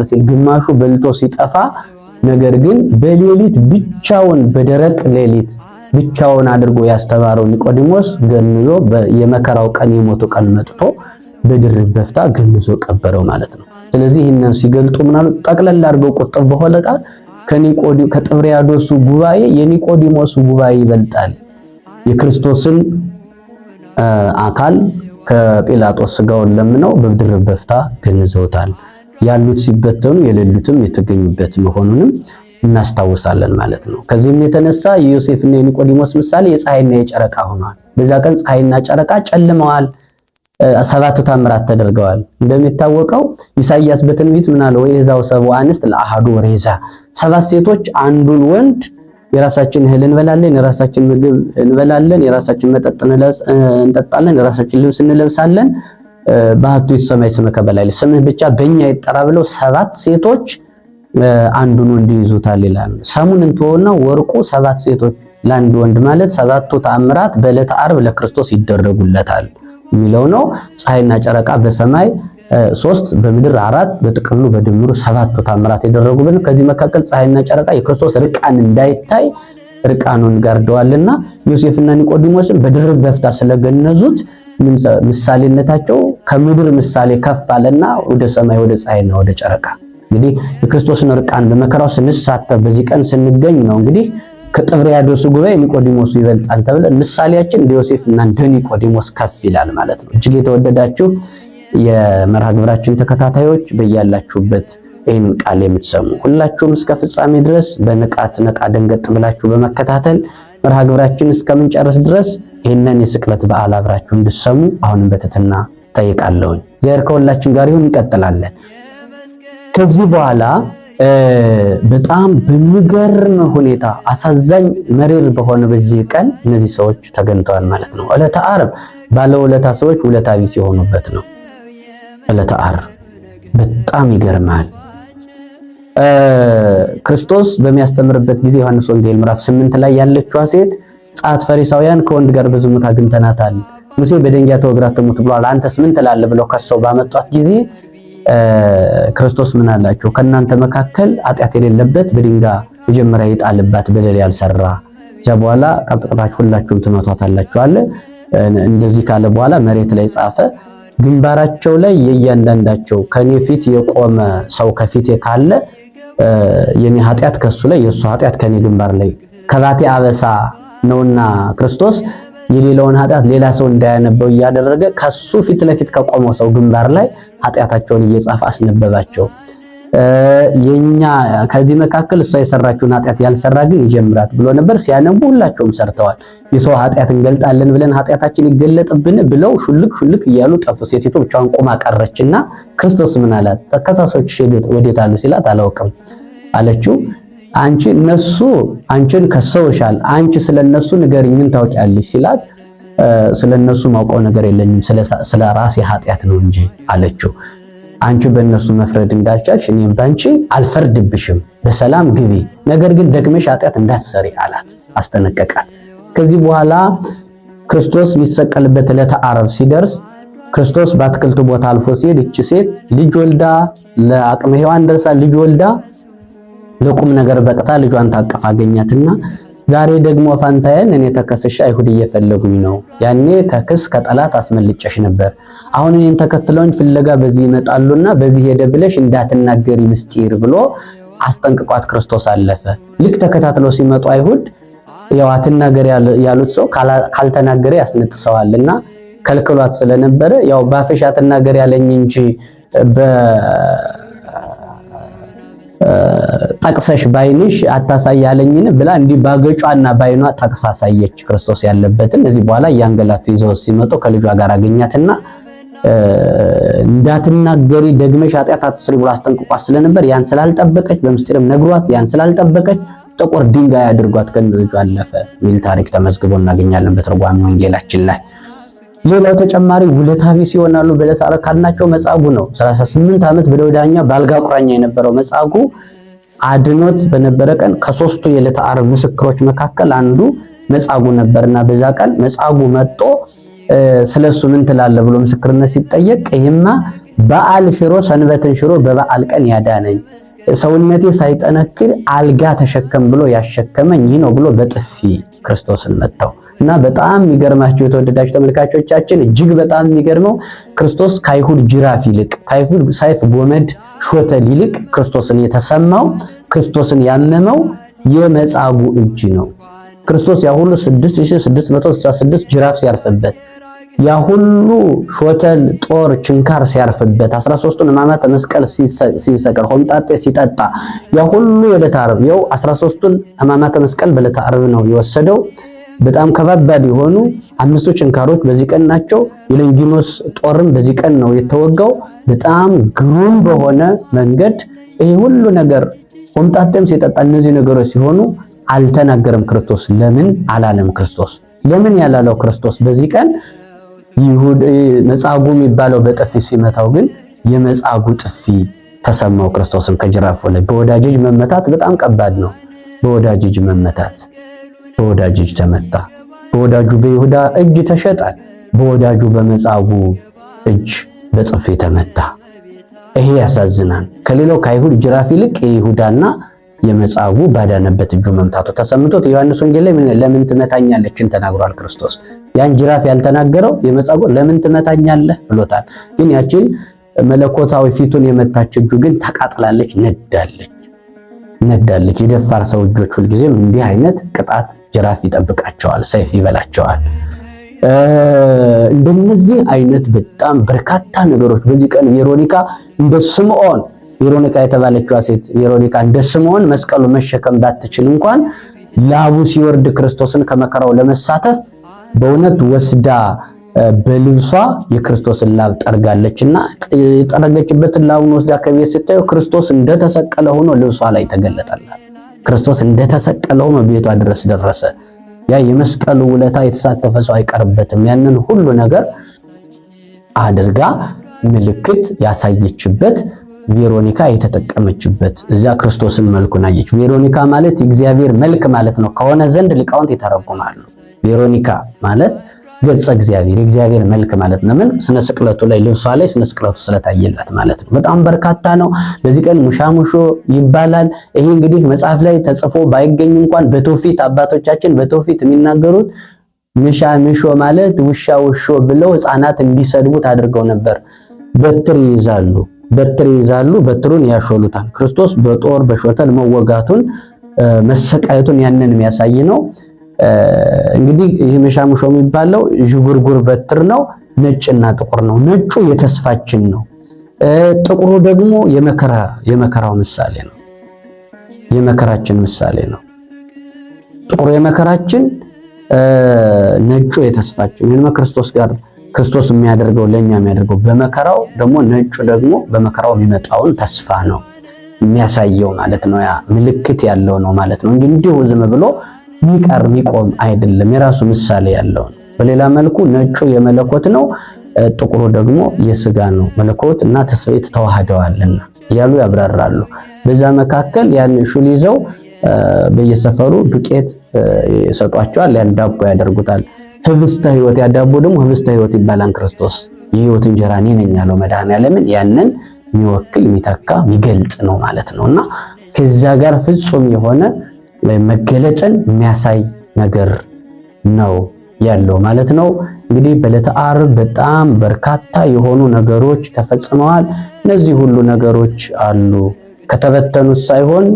Speaker 1: ሲል ግማሹ በልቶ ሲጠፋ፣ ነገር ግን በሌሊት ብቻውን በደረቅ ሌሊት ብቻውን አድርጎ ያስተማረው ኒቆዲሞስ ገንዞ የመከራው ቀን የሞቱ ቀን መጥቶ በድርብ በፍታ ገንዞ ቀበረው ማለት ነው። ስለዚህ ይህንን ሲገልጡ ምናሉ ጠቅለል አድርገው ቁጥብ በሆነ ቃል ከጥብርያዶስ ጉባኤ የኒቆዲሞስ ጉባኤ ይበልጣል። የክርስቶስን አካል ከጲላጦስ ስጋውን ለምነው በድርብ በፍታ ገንዘውታል። ያሉት ሲበተኑ የሌሉትም የተገኙበት መሆኑንም እናስታውሳለን ማለት ነው። ከዚህም የተነሳ የዮሴፍና የኒቆዲሞስ ምሳሌ የፀሐይና የጨረቃ ሆኗል። በዛ ቀን ፀሐይና ጨረቃ ጨልመዋል። 7 ተአምራት ተደርገዋል። እንደሚታወቀው ኢሳይያስ በትንቢት ምን አለ? ወይዛው ሰብአ አንስት ለአሐዱ ወሬዛ 7 ሴቶች አንዱን ወንድ የራሳችን እህል እንበላለን፣ የራሳችን ምግብ እንበላለን፣ የራሳችን መጠጥ እንጠጣለን፣ የራሳችን ልብስ እንለብሳለን፣ በአሐቱ ይሰማይ ስምከ በላዕለ ስምህ ብቻ በእኛ ይጠራ ብለው 7 ሴቶች አንዱን ወንድ ይዙታል ይላል። ሰሙን እንተወውና ወርቁ 7 ሴቶች ለአንድ ወንድ ማለት 7ቱ ተአምራት በዕለተ ዓርብ ለክርስቶስ ይደረጉለታል የሚለው ነው። ፀሐይና ጨረቃ በሰማይ 3 በምድር 4 በጥቅሉ በድምሩ 7 ተአምራት የደረጉብን። ከዚህ መካከል ፀሐይና ጨረቃ የክርስቶስ ርቃን እንዳይታይ ርቃኑን ጋርደዋልና ዮሴፍና ኒቆዲሞስን በድርብ በፍታ ስለገነዙት ምሳሌነታቸው ከምድር ምሳሌ ከፍ አለና ወደ ሰማይ ወደ ፀሐይና ወደ ጨረቃ እንግዲህ የክርስቶስን ርቃን በመከራው ስንሳተፍ በዚህ ቀን ስንገኝ ነው እንግዲህ ከጥብርያዶስ ጉባኤ ኒቆዲሞስ ይበልጣል ተብለን ምሳሌያችን እንደ ዮሴፍና እንደ ኒቆዲሞስ ከፍ ይላል ማለት ነው። እጅግ የተወደዳችሁ የመርሃ ግብራችን ተከታታዮች በያላችሁበት ይህን ቃል የምትሰሙ ሁላችሁም እስከ ፍጻሜ ድረስ በንቃት ነቃ ደንገጥ ብላችሁ በመከታተል መርሃ ግብራችን እስከምንጨርስ ድረስ ይህንን የስቅለት በዓል አብራችሁ እንድትሰሙ አሁንም በትህትና ጠይቃለሁኝ። እግዚአብሔር ከሁላችን ጋር ይሁን። እንቀጥላለን። ከዚህ በኋላ በጣም በሚገርም ሁኔታ አሳዛኝ መሪር በሆነ በዚህ ቀን እነዚህ ሰዎች ተገኝተዋል ማለት ነው። ዕለተ ዓርብ ባለ ውለታ ሰዎች ውለታ ቢስ የሆኑበት ነው። ዕለተ ዓርብ በጣም ይገርማል። ክርስቶስ በሚያስተምርበት ጊዜ ዮሐንስ ወንጌል ምዕራፍ 8 ላይ ያለችዋ ሴት ጸሐፍት ፈሪሳውያን ከወንድ ጋር በዝሙት አግኝተናታል፣ ሙሴ በድንጋይ ተወግራ ትሙት ብሏል፣ አንተስ ምን ትላለህ ብለው ከሰው ባመጧት ጊዜ ክርስቶስ ምን አላቸው? ከናንተ መካከል ኃጢአት የሌለበት በድንጋይ መጀመሪያ ይጣልባት በደል ያልሰራ። ከዛ በኋላ ቀጥቅጣችሁ ሁላችሁም ትመቷታላችሁ አለ። እንደዚህ ካለ በኋላ መሬት ላይ ጻፈ። ግንባራቸው ላይ የእያንዳንዳቸው ከኔ ፊት የቆመ ሰው ከፊቴ ካለ የኔ ኃጢአት ከሱ ላይ የሱ ኃጢአት ከኔ ግንባር ላይ ከባቴ አበሳ ነውና ክርስቶስ የሌላውን ኃጢአት ሌላ ሰው እንዳያነበው እያደረገ ከሱ ፊት ለፊት ከቆመው ሰው ግንባር ላይ ኃጢአታቸውን እየጻፈ አስነበባቸው። የኛ ከዚህ መካከል እሷ የሰራችውን ኃጢአት ያልሰራ ግን ይጀምራት ብሎ ነበር። ሲያነቡ ሁላቸውም ሰርተዋል። የሰው ኃጢአት እንገልጣለን ብለን ኃጢአታችን ይገለጥብን ብለው ሹልክ እያሉ ጠፉ። ሴቲቱ ብቻዋን ቆማ ቀረችና ክርስቶስ ምን አላት? ተከሳሾችሽ ወዴት አሉ ሲላት አላውቅም አለችው። አንቺ እነሱ አንቺን ከሰውሻል፣ አንቺ ስለነሱ ንገሪኝ ምን ታውቂያለሽ ሲላት ስለነሱ ማውቀው ነገር የለኝም ስለ ራሴ ኃጢአት ነው እንጂ አለችው። አንቺ በእነሱ መፍረድ እንዳልቻልሽ እኔም ባንቺ አልፈርድብሽም፣ በሰላም ግቢ፣ ነገር ግን ደግመሽ ኃጢአት እንዳትሰሪ አላት፣ አስጠነቀቃት። ከዚህ በኋላ ክርስቶስ የሚሰቀልበት ዕለተ ዓርብ ሲደርስ ክርስቶስ በአትክልቱ ቦታ አልፎ ሲሄድ እቺ ሴት ልጅ ወልዳ ለአቅመ ሔዋን ደርሳ ልጅ ወልዳ ለቁም ነገር በቅታ ልጇን ታቀፍ አገኛትና ዛሬ ደግሞ ፋንታዬን እኔ ተከስሼ አይሁድ እየፈለጉኝ ነው። ያኔ ከክስ ከጠላት አስመልጨሽ ነበር። አሁን እኔን ተከትለውኝ ፍለጋ በዚህ ይመጣሉና በዚህ ሄደ ብለሽ እንዳትናገሪ ምስጢር ብሎ አስጠንቅቋት ክርስቶስ አለፈ። ልክ ተከታትለው ሲመጡ አይሁድ ያው አትናገሪ ያሉት ሰው ካልተናገረ ያስነጥሰዋልና ከልክሏት ስለነበረ ያው ባፍሽ አትናገሪ ያለኝ እንጂ ጠቅሰሽ ባይንሽ አታሳይ ያለኝን ብላ እንዲህ ባገጯና ባይኗ ጠቅሳ ሳየች ክርስቶስ ያለበትን። እዚህ በኋላ እያንገላቱ ይዘው ሲመጡ ከልጇ ጋር አገኛትና እንዳትናገሪ ደግመሽ ኃጢአት አትስሪ ብሎ አስጠንቅቋት ስለነበር ያን ስላልጠበቀች በምስጢርም ነግሯት ያን ስላልጠበቀች ጥቁር ድንጋይ አድርጓት ከነ ልጇ አለፈ የሚል ታሪክ ተመዝግቦ እናገኛለን በትርጓሜ ወንጌላችን ላይ። ሌላው ተጨማሪ ውለታ ቢስ ይሆናሉ በዕለተ ዓርብ ካልናቸው መጻጉዕ ነው። 38 ዓመት በደውዳኛ ባልጋ ቁራኛ የነበረው መጻጉዕ አድኖት በነበረ ቀን ከሶስቱ የዕለተ ዓርብ ምስክሮች መካከል አንዱ መጻጉዕ ነበርና በዛ ቀን መጻጉዕ መጥቶ ስለሱ ምን ትላለህ ብሎ ምስክርነት ሲጠየቅ ይሄማ በዓል ሽሮ ሰንበትን ሽሮ በበዓል ቀን ያዳነኝ ሰውነቴ ሳይጠነክር አልጋ ተሸከም ብሎ ያሸከመኝ ይህ ነው ብሎ በጥፊ ክርስቶስን መታው። እና በጣም የሚገርማቸው የተወደዳችሁ ተመልካቾቻችን እጅግ በጣም የሚገርመው ክርስቶስ ከአይሁድ ጅራፍ ይልቅ ከአይሁድ ሰይፍ ጎመድ ሾተል ይልቅ ክርስቶስን የተሰማው ክርስቶስን ያመመው የመጻጉዕ እጅ ነው። ክርስቶስ ያ ሁሉ 6666 ጅራፍ ሲያርፍበት ያ ሁሉ ሾተል ጦር ችንካር ሲያርፍበት 13ቱን ሕማማተ መስቀል ሲሰቀል ሆምጣጤ ሲጠጣ ያ ሁሉ የዕለተ ዓርብ ያው 13ቱን ሕማማተ መስቀል በዕለተ ዓርብ ነው የወሰደው። በጣም ከባባድ የሆኑ 5 ችንካሮች በዚህ ቀን ናቸው። የለንጊኖስ ጦርም በዚህ ቀን ነው የተወጋው። በጣም ግሩም በሆነ መንገድ ይሄ ሁሉ ነገር ሆምጣጤም ሲጠጣ እነዚህ ነገሮች ሲሆኑ አልተናገረም ክርስቶስ። ለምን አላለም ክርስቶስ? ለምን ያላለው ክርስቶስ በዚህ ቀን ይሁድ መጻጉዕ የሚባለው በጥፊ ሲመታው ግን የመጻጉዕ ጥፊ ተሰማው ክርስቶስን ከጅራፍ ላይ። በወዳጅ እጅ መመታት በጣም ከባድ ነው። በወዳጅ እጅ መመታት በወዳጅ እጅ ተመታ። በወዳጁ በይሁዳ እጅ ተሸጠ። በወዳጁ በመጻጉዕ እጅ በጥፊ ተመታ። ይሄ ያሳዝናል። ከሌላው ከአይሁድ ጅራፍ ይልቅ የይሁዳና የመጻጉዕ ባዳነበት እጁ መምታቱ ተሰምቶት ዮሐንስ ወንጌል ላይ ለምን ትመታኛለችን ተናግሯል ክርስቶስ። ያን ጅራፍ ያልተናገረው የመጻጉዕ ለምን ትመታኛለህ ብሎታል። ግን ያችን መለኮታዊ ፊቱን የመታች እጁ ግን ተቃጥላለች፣ ነዳለች። የደፋር ሰው እጆች ሁልጊዜም እንዲህ አይነት ቅጣት ጅራፍ ይጠብቃቸዋል፣ ሰይፍ ይበላቸዋል። እንደነዚህ አይነት በጣም በርካታ ነገሮች በዚህ ቀን ቬሮኒካ እንደ ስምዖን ቬሮኒካ የተባለችዋ ሴት ቬሮኒካ እንደ ስምዖን መስቀሉ መሸከም ባትችል እንኳን ላቡ ሲወርድ ክርስቶስን ከመከራው ለመሳተፍ በእውነት ወስዳ በልብሷ የክርስቶስን ላብ ጠርጋለችና የጠረገችበትን ላቡን ወስዳ ከቤት ስታየው ክርስቶስ እንደተሰቀለ ሆኖ ልብሷ ላይ ተገለጠላት። ክርስቶስ እንደተሰቀለ ሆኖ ቤቷ ድረስ ደረሰ። ያ የመስቀሉ ውለታ የተሳተፈ ሰው አይቀርበትም። ያንን ሁሉ ነገር አድርጋ ምልክት ያሳየችበት ቬሮኒካ የተጠቀመችበት እዛ ክርስቶስን መልኩን አየች። ቬሮኒካ ማለት የእግዚአብሔር መልክ ማለት ነው ከሆነ ዘንድ ሊቃውንት ይተረጉማሉ። ቬሮኒካ ማለት ገጸ እግዚአብሔር የእግዚአብሔር መልክ ማለት ነው። ምን ስነ ስቅለቱ ላይ ልብሷ ላይ ስነ ስቅለቱ ስለታየላት ማለት ነው። በጣም በርካታ ነው። በዚህ ቀን ሙሻሙሾ ይባላል። ይሄ እንግዲህ መጽሐፍ ላይ ተጽፎ ባይገኝ እንኳን በትውፊት አባቶቻችን በትውፊት የሚናገሩት ሙሻሙሾ ማለት ውሻ ውሾ ብለው ሕፃናት እንዲሰድቡት አድርገው ነበር። በትር ይይዛሉ፣ በትሩን ያሾሉታል። ክርስቶስ በጦር በሾተል መወጋቱን መሰቃየቱን ያንን የሚያሳይ ነው። እንግዲህ ይህ መሻሙሾ የሚባለው ዥጉርጉር በትር ነው። ነጭና ጥቁር ነው። ነጩ የተስፋችን ነው። ጥቁሩ ደግሞ የመከራው ምሳሌ ነው። የመከራችን ምሳሌ ነው። ጥቁሩ የመከራችን፣ ነጩ የተስፋችን ወይም ክርስቶስ ጋር ክርስቶስ የሚያደርገው ለኛ የሚያደርገው በመከራው ደግሞ ነጩ ደግሞ በመከራው የሚመጣውን ተስፋ ነው የሚያሳየው ማለት ነው። ያ ምልክት ያለው ነው ማለት ነው እንጂ እንዲሁ ዝም ብሎ የሚቆም አይደለም። የራሱ ምሳሌ ያለው ነው። በሌላ መልኩ ነጩ የመለኮት ነው፣ ጥቁሩ ደግሞ የሥጋ ነው። መለኮት እና ትስብእት ተዋህደዋልና እያሉ ያብራራሉ። በዛ መካከል ያን ሹል ይዘው በየሰፈሩ ዱቄት ይሰጧቸዋል፣ ያን ዳቦ ያደርጉታል። ህብስተ ሕይወት፣ ያ ዳቦ ደግሞ ህብስተ ሕይወት ይባላል። ክርስቶስ የሕይወት እንጀራ እኔ ነኝ ያለው መድኃኔዓለምን ያንን የሚወክል የሚተካ የሚገልጽ ነው ማለት ነውና ከዛ ጋር ፍጹም የሆነ መገለጥን የሚያሳይ ነገር ነው ያለው ማለት ነው። እንግዲህ በዕለተ ዓርብ በጣም በርካታ የሆኑ ነገሮች ተፈጽመዋል። እነዚህ ሁሉ ነገሮች አሉ ከተበተኑት ሳይሆን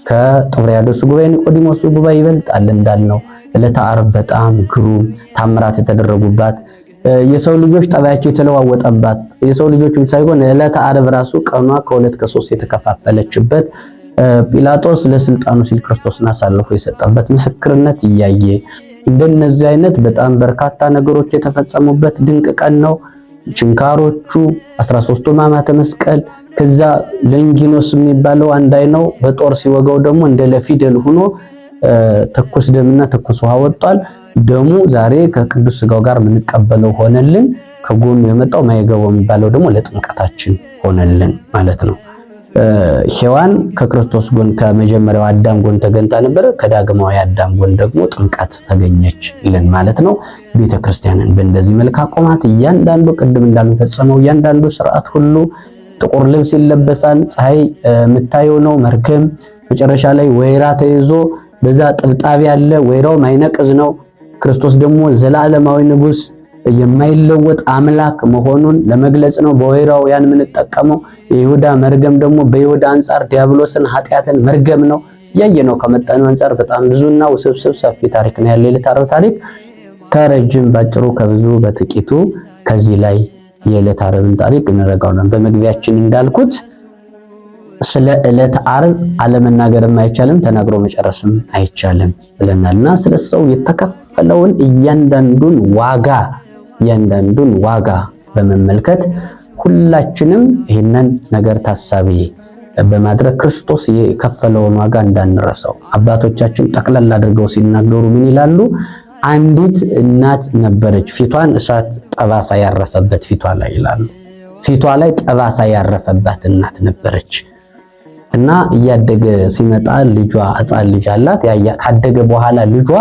Speaker 1: ከጥብርያዶስ ጉባኤ ኒቆዲሞስ ጉባኤ ይበልጣል እንዳልነው። ዕለተ ዓርብ በጣም ግሩም ታምራት የተደረጉባት፣ የሰው ልጆች ጠባያቸው የተለዋወጠባት፣ የሰው ልጆችም ሳይሆን ዕለተ ዓርብ ራሱ ቀኗ ከሁለት ከሶስት የተከፋፈለችበት፣ ጲላጦስ ለስልጣኑ ሲል ክርስቶስን አሳልፎ የሰጠበት ምስክርነት እያየ እንደነዚህ አይነት በጣም በርካታ ነገሮች የተፈጸሙበት ድንቅ ቀን ነው። ችንካሮቹ 13ቱ ሕማማተ መስቀል፣ ከዛ ለንጊኖስ የሚባለው አንድ አይ ነው በጦር ሲወጋው ደግሞ እንደ ለፊደል ሆኖ ትኩስ ደምና ትኩስ ውሃ ወጣል። ደሙ ዛሬ ከቅዱስ ሥጋው ጋር የምንቀበለው ሆነልን። ከጎኑ የመጣው ማይገባው የሚባለው ደግሞ ለጥምቀታችን ሆነልን ማለት ነው። ሔዋን ከክርስቶስ ጎን ከመጀመሪያው አዳም ጎን ተገንታ ነበር። ከዳግማዊ አዳም ጎን ደግሞ ጥምቀት ተገኘችልን ማለት ነው። ቤተክርስቲያንን በእንደዚህ መልክ አቆማት። እያንዳንዱ ቅድም እንዳልፈጸመው እያንዳንዱ ስርዓት ሁሉ ጥቁር ልብስ ይለበሳል። ፀሐይ የምታየው ነው መርገም። መጨረሻ ላይ ወይራ ተይዞ በዛ ጥብጣቢ ያለ ወይራው ማይነቅዝ ነው። ክርስቶስ ደግሞ ዘላለማዊ ንጉሥ የማይለወጥ አምላክ መሆኑን ለመግለጽ ነው በወይራው ያን የምንጠቀመው። የይሁዳ መርገም ደግሞ በይሁዳ አንጻር ዲያብሎስን ኃጢአትን መርገም ነው። ያየነው ከመጣነው አንጻር በጣም ብዙና ውስብስብ ሰፊ ታሪክ ነው ያለው የዕለተ ዓርብ ታሪክ። ከረጅም ባጭሩ ከብዙ በጥቂቱ ከዚህ ላይ የዕለተ ዓርብን ታሪክ እንረጋውለን። በመግቢያችን እንዳልኩት ስለ ዕለተ ዓርብ አለመናገርም አይቻልም፣ ተናግሮ መጨረስም አይቻልም ብለናልና ስለ ሰው የተከፈለውን እያንዳንዱን ዋጋ በመመልከት ሁላችንም ይህንን ነገር ታሳቢ በማድረግ ክርስቶስ የከፈለውን ዋጋ እንዳንረሳው። አባቶቻችን ጠቅለል አድርገው ሲናገሩ ምን ይላሉ? አንዲት እናት ነበረች ፊቷን እሳት ጠባሳ ያረፈበት ፊቷ ላይ ይላሉ። ፊቷ ላይ ጠባሳ ያረፈባት እናት ነበረች እና እያደገ ሲመጣ ልጇ ሕፃን ልጅ አላት። ካደገ በኋላ ልጇ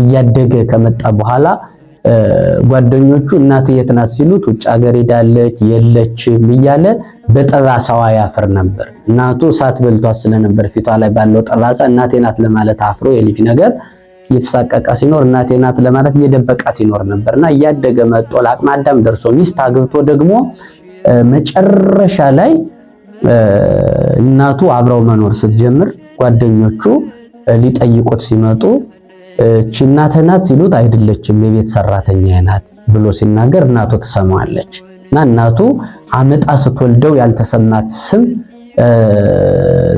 Speaker 1: እያደገ ከመጣ በኋላ ጓደኞቹ እናት የት ናት ሲሉት ውጭ ሀገር ሄዳለች የለችም እያለ በጠባሳዋ ያፍር ነበር። እናቱ እሳት በልቷት ስለነበር ፊቷ ላይ ባለው ጠባሳ እናቴ ናት ለማለት አፍሮ የልጅ ነገር እየተሳቀቀ ሲኖር እናቴ ናት ለማለት እየደበቃት ይኖር ነበርና እያደገ መጥቶ ለአቅመ አዳም ደርሶ ሚስት አግብቶ ደግሞ መጨረሻ ላይ እናቱ አብረው መኖር ስትጀምር ጓደኞቹ ሊጠይቁት ሲመጡ እቺ እናትህ ናት ሲሉት አይደለችም የቤት ሰራተኛ ናት ብሎ ሲናገር እናቱ ትሰማዋለች። እና እናቱ አመጣ ስትወልደው ያልተሰማት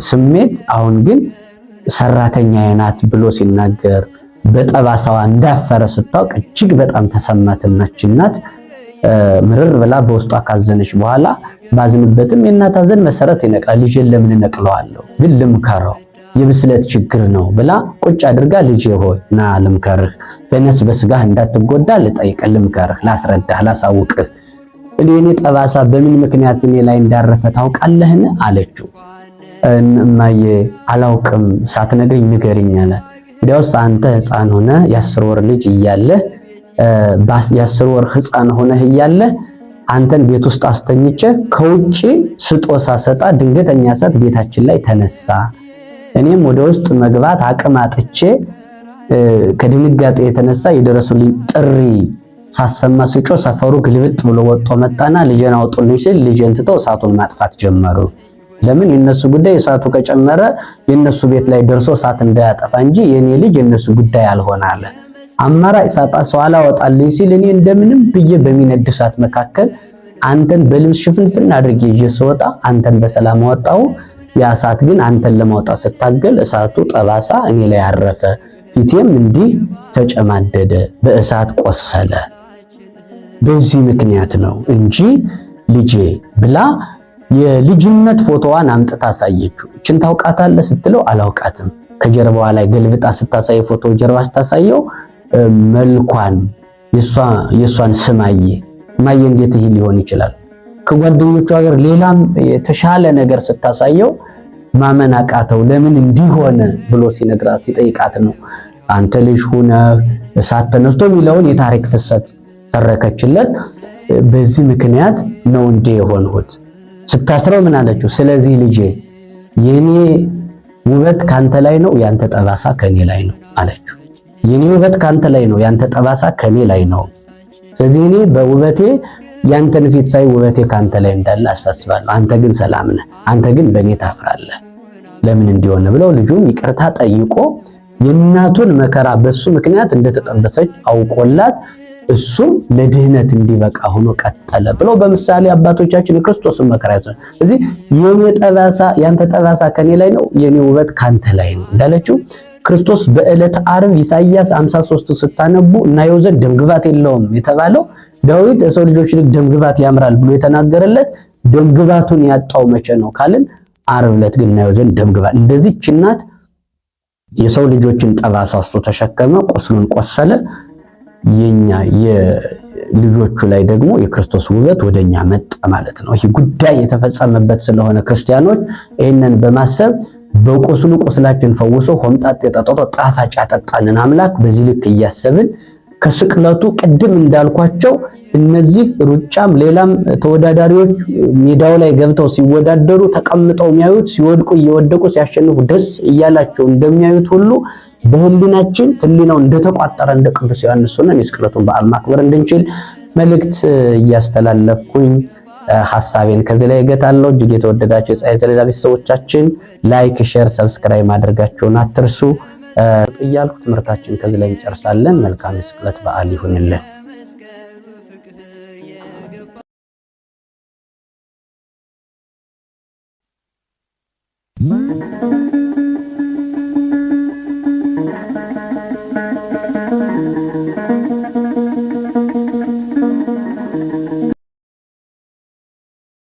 Speaker 1: ስሜት አሁን ግን ሰራተኛ ናት ብሎ ሲናገር በጠባሳዋ እንዳፈረ ስታውቅ እጅግ በጣም ተሰማትናች እናት ምርር ብላ በውስጧ ካዘነች በኋላ ባዝንበትም የእናት ሐዘን መሰረት ይነቅላል። ልጄን ለምን እነቅለዋለሁ ግን ልምከረው የብስለት ችግር ነው ብላ ቁጭ አድርጋ ልጄ ሆይ ና ልምከርህ፣ በነፍስ በስጋህ እንዳትጎዳ ልጠይቅህ፣ ልምከርህ፣ ላስረዳህ፣ ላሳውቅህ እኔ ጠባሳ በምን ምክንያት እኔ ላይ እንዳረፈ ታውቃለህን አለችው። እማዬ አላውቅም ሳትነግሪኝ ንገሪኝ አላት። እንግዲያውስ አንተ ሕፃን ሆነ የ10 ወር ልጅ እያለህ የ10 ወር ሕፃን ሆነህ እያለህ አንተን ቤት ውስጥ አስተኝቼ ከውጪ ስጦታ ሰጣ ድንገተኛ እሳት ቤታችን ላይ ተነሳ። እኔም ወደ ውስጥ መግባት አቅም አጥቼ ከድንጋጤ የተነሳ የደረሱልኝ ጥሪ ሳሰማ ስጮ ሰፈሩ ግልብጥ ብሎ ወጥቶ መጣና ልጄን አውጡልኝ ሲል ልጄን ትተው እሳቱን ማጥፋት ጀመሩ። ለምን? የነሱ ጉዳይ እሳቱ ከጨመረ የነሱ ቤት ላይ ደርሶ እሳት እንዳያጠፋ እንጂ የኔ ልጅ የነሱ ጉዳይ አልሆነ አለ። አማራጭ ሳጣ ሰው አላወጣልኝ ሲል እኔ እንደምንም ብዬ በሚነድ እሳት መካከል አንተን በልብስ ሽፍንፍን አድርጌ ይዤ ስወጣ አንተን በሰላም አወጣው። ያ እሳት ግን አንተን ለማውጣት ስታገል እሳቱ ጠባሳ እኔ ላይ አረፈ፣ ፊቴም እንዲህ ተጨማደደ፣ በእሳት ቆሰለ። በዚህ ምክንያት ነው እንጂ ልጄ ብላ የልጅነት ፎቶዋን አምጥታ አሳየችው። እችን ታውቃታለህ ስትለው አላውቃትም። ከጀርባዋ ላይ ገልብጣ ስታሳይ ፎቶ ጀርባ ስታሳየው መልኳን የሷን ስማዬ ማየ እንዴት ይሄ ሊሆን ይችላል? ከጓደኞቿ ጋር ሌላም የተሻለ ነገር ስታሳየው ማመን አቃተው። ለምን እንዲሆነ ብሎ ሲነግራት ሲጠይቃት ነው አንተ ልጅ ሆነ እሳት ተነስቶ የሚለውን የታሪክ ፍሰት ተረከችለት። በዚህ ምክንያት ነው እንዴ የሆንሁት። ስታስረው ምን አለችው? ስለዚህ ልጄ የኔ ውበት ካንተ ላይ ነው፣ ያንተ ጠባሳ ከኔ ላይ ነው አለችው። የኔ ውበት ካንተ ላይ ነው፣ ያንተ ጠባሳ ከኔ ላይ ነው። ስለዚህ እኔ በውበቴ ያንተን ፊት ሳይ ውበቴ ካንተ ላይ እንዳለ አሳስባለሁ። አንተ ግን ሰላም ነህ፣ አንተ ግን በእኔ ታፍራለህ። ለምን እንዲሆነ ብለው ልጁም ይቅርታ ጠይቆ የእናቱን መከራ በሱ ምክንያት እንደተጠበሰች አውቆላት እሱም ለድህነት እንዲበቃ ሆኖ ቀጠለ ብሎ በምሳሌ አባቶቻችን የክርስቶስን መከራ ያዘ። ስለዚህ የኔ ጠባሳ ያንተ ጠባሳ ከኔ ላይ ነው፣ የኔ ውበት ካንተ ላይ ነው እንዳለችው ክርስቶስ በዕለተ ዓርብ ኢሳይያስ 53 ስታነቡ እናየው ዘንድ ደምግባት የለውም የተባለው ዳዊት የሰው ልጆች ልክ ደምግባት ያምራል ብሎ የተናገረለት ደምግባቱን ያጣው መቼ ነው ካልን ዓርብ ዕለት ግን እናየው ዘንድ ደምግባት። እንደዚህች እናት የሰው ልጆችን ጠባሳ እሱ ተሸከመ፣ ቁስሉን ቆሰለ። የኛ የልጆቹ ላይ ደግሞ የክርስቶስ ውበት ወደኛ መጣ ማለት ነው። ይህ ጉዳይ የተፈጸመበት ስለሆነ ክርስቲያኖች ይህንን በማሰብ በቁስሉ ቁስላችን ፈውሶ ሆምጣጤ ጠጥቶ ጣፋጭ ያጠጣንን አምላክ በዚህ ልክ እያሰብን ከስቅለቱ ቅድም እንዳልኳቸው እነዚህ ሩጫም ሌላም ተወዳዳሪዎች ሜዳው ላይ ገብተው ሲወዳደሩ ተቀምጠው የሚያዩት ሲወድቁ እየወደቁ ሲያሸንፉ ደስ እያላቸው እንደሚያዩት ሁሉ በህሊናችን ህሊናው እንደተቋጠረ እንደ ቅዱስ ዮሐንስ ሆነን የስቅለቱን በዓል ማክበር እንድንችል መልእክት እያስተላለፍኩኝ ሐሳቤን ከዚህ ላይ እገታለሁ። እጅግ የተወደዳችሁ የፀሐይ ዘለላ ቤተሰቦቻችን ላይክ፣ ሼር፣ ሰብስክራይብ ማድረጋችሁን አትርሱ እያልኩ ትምህርታችን ከዚህ ላይ እንጨርሳለን። መልካም የስቅለት በዓል ይሁንልን።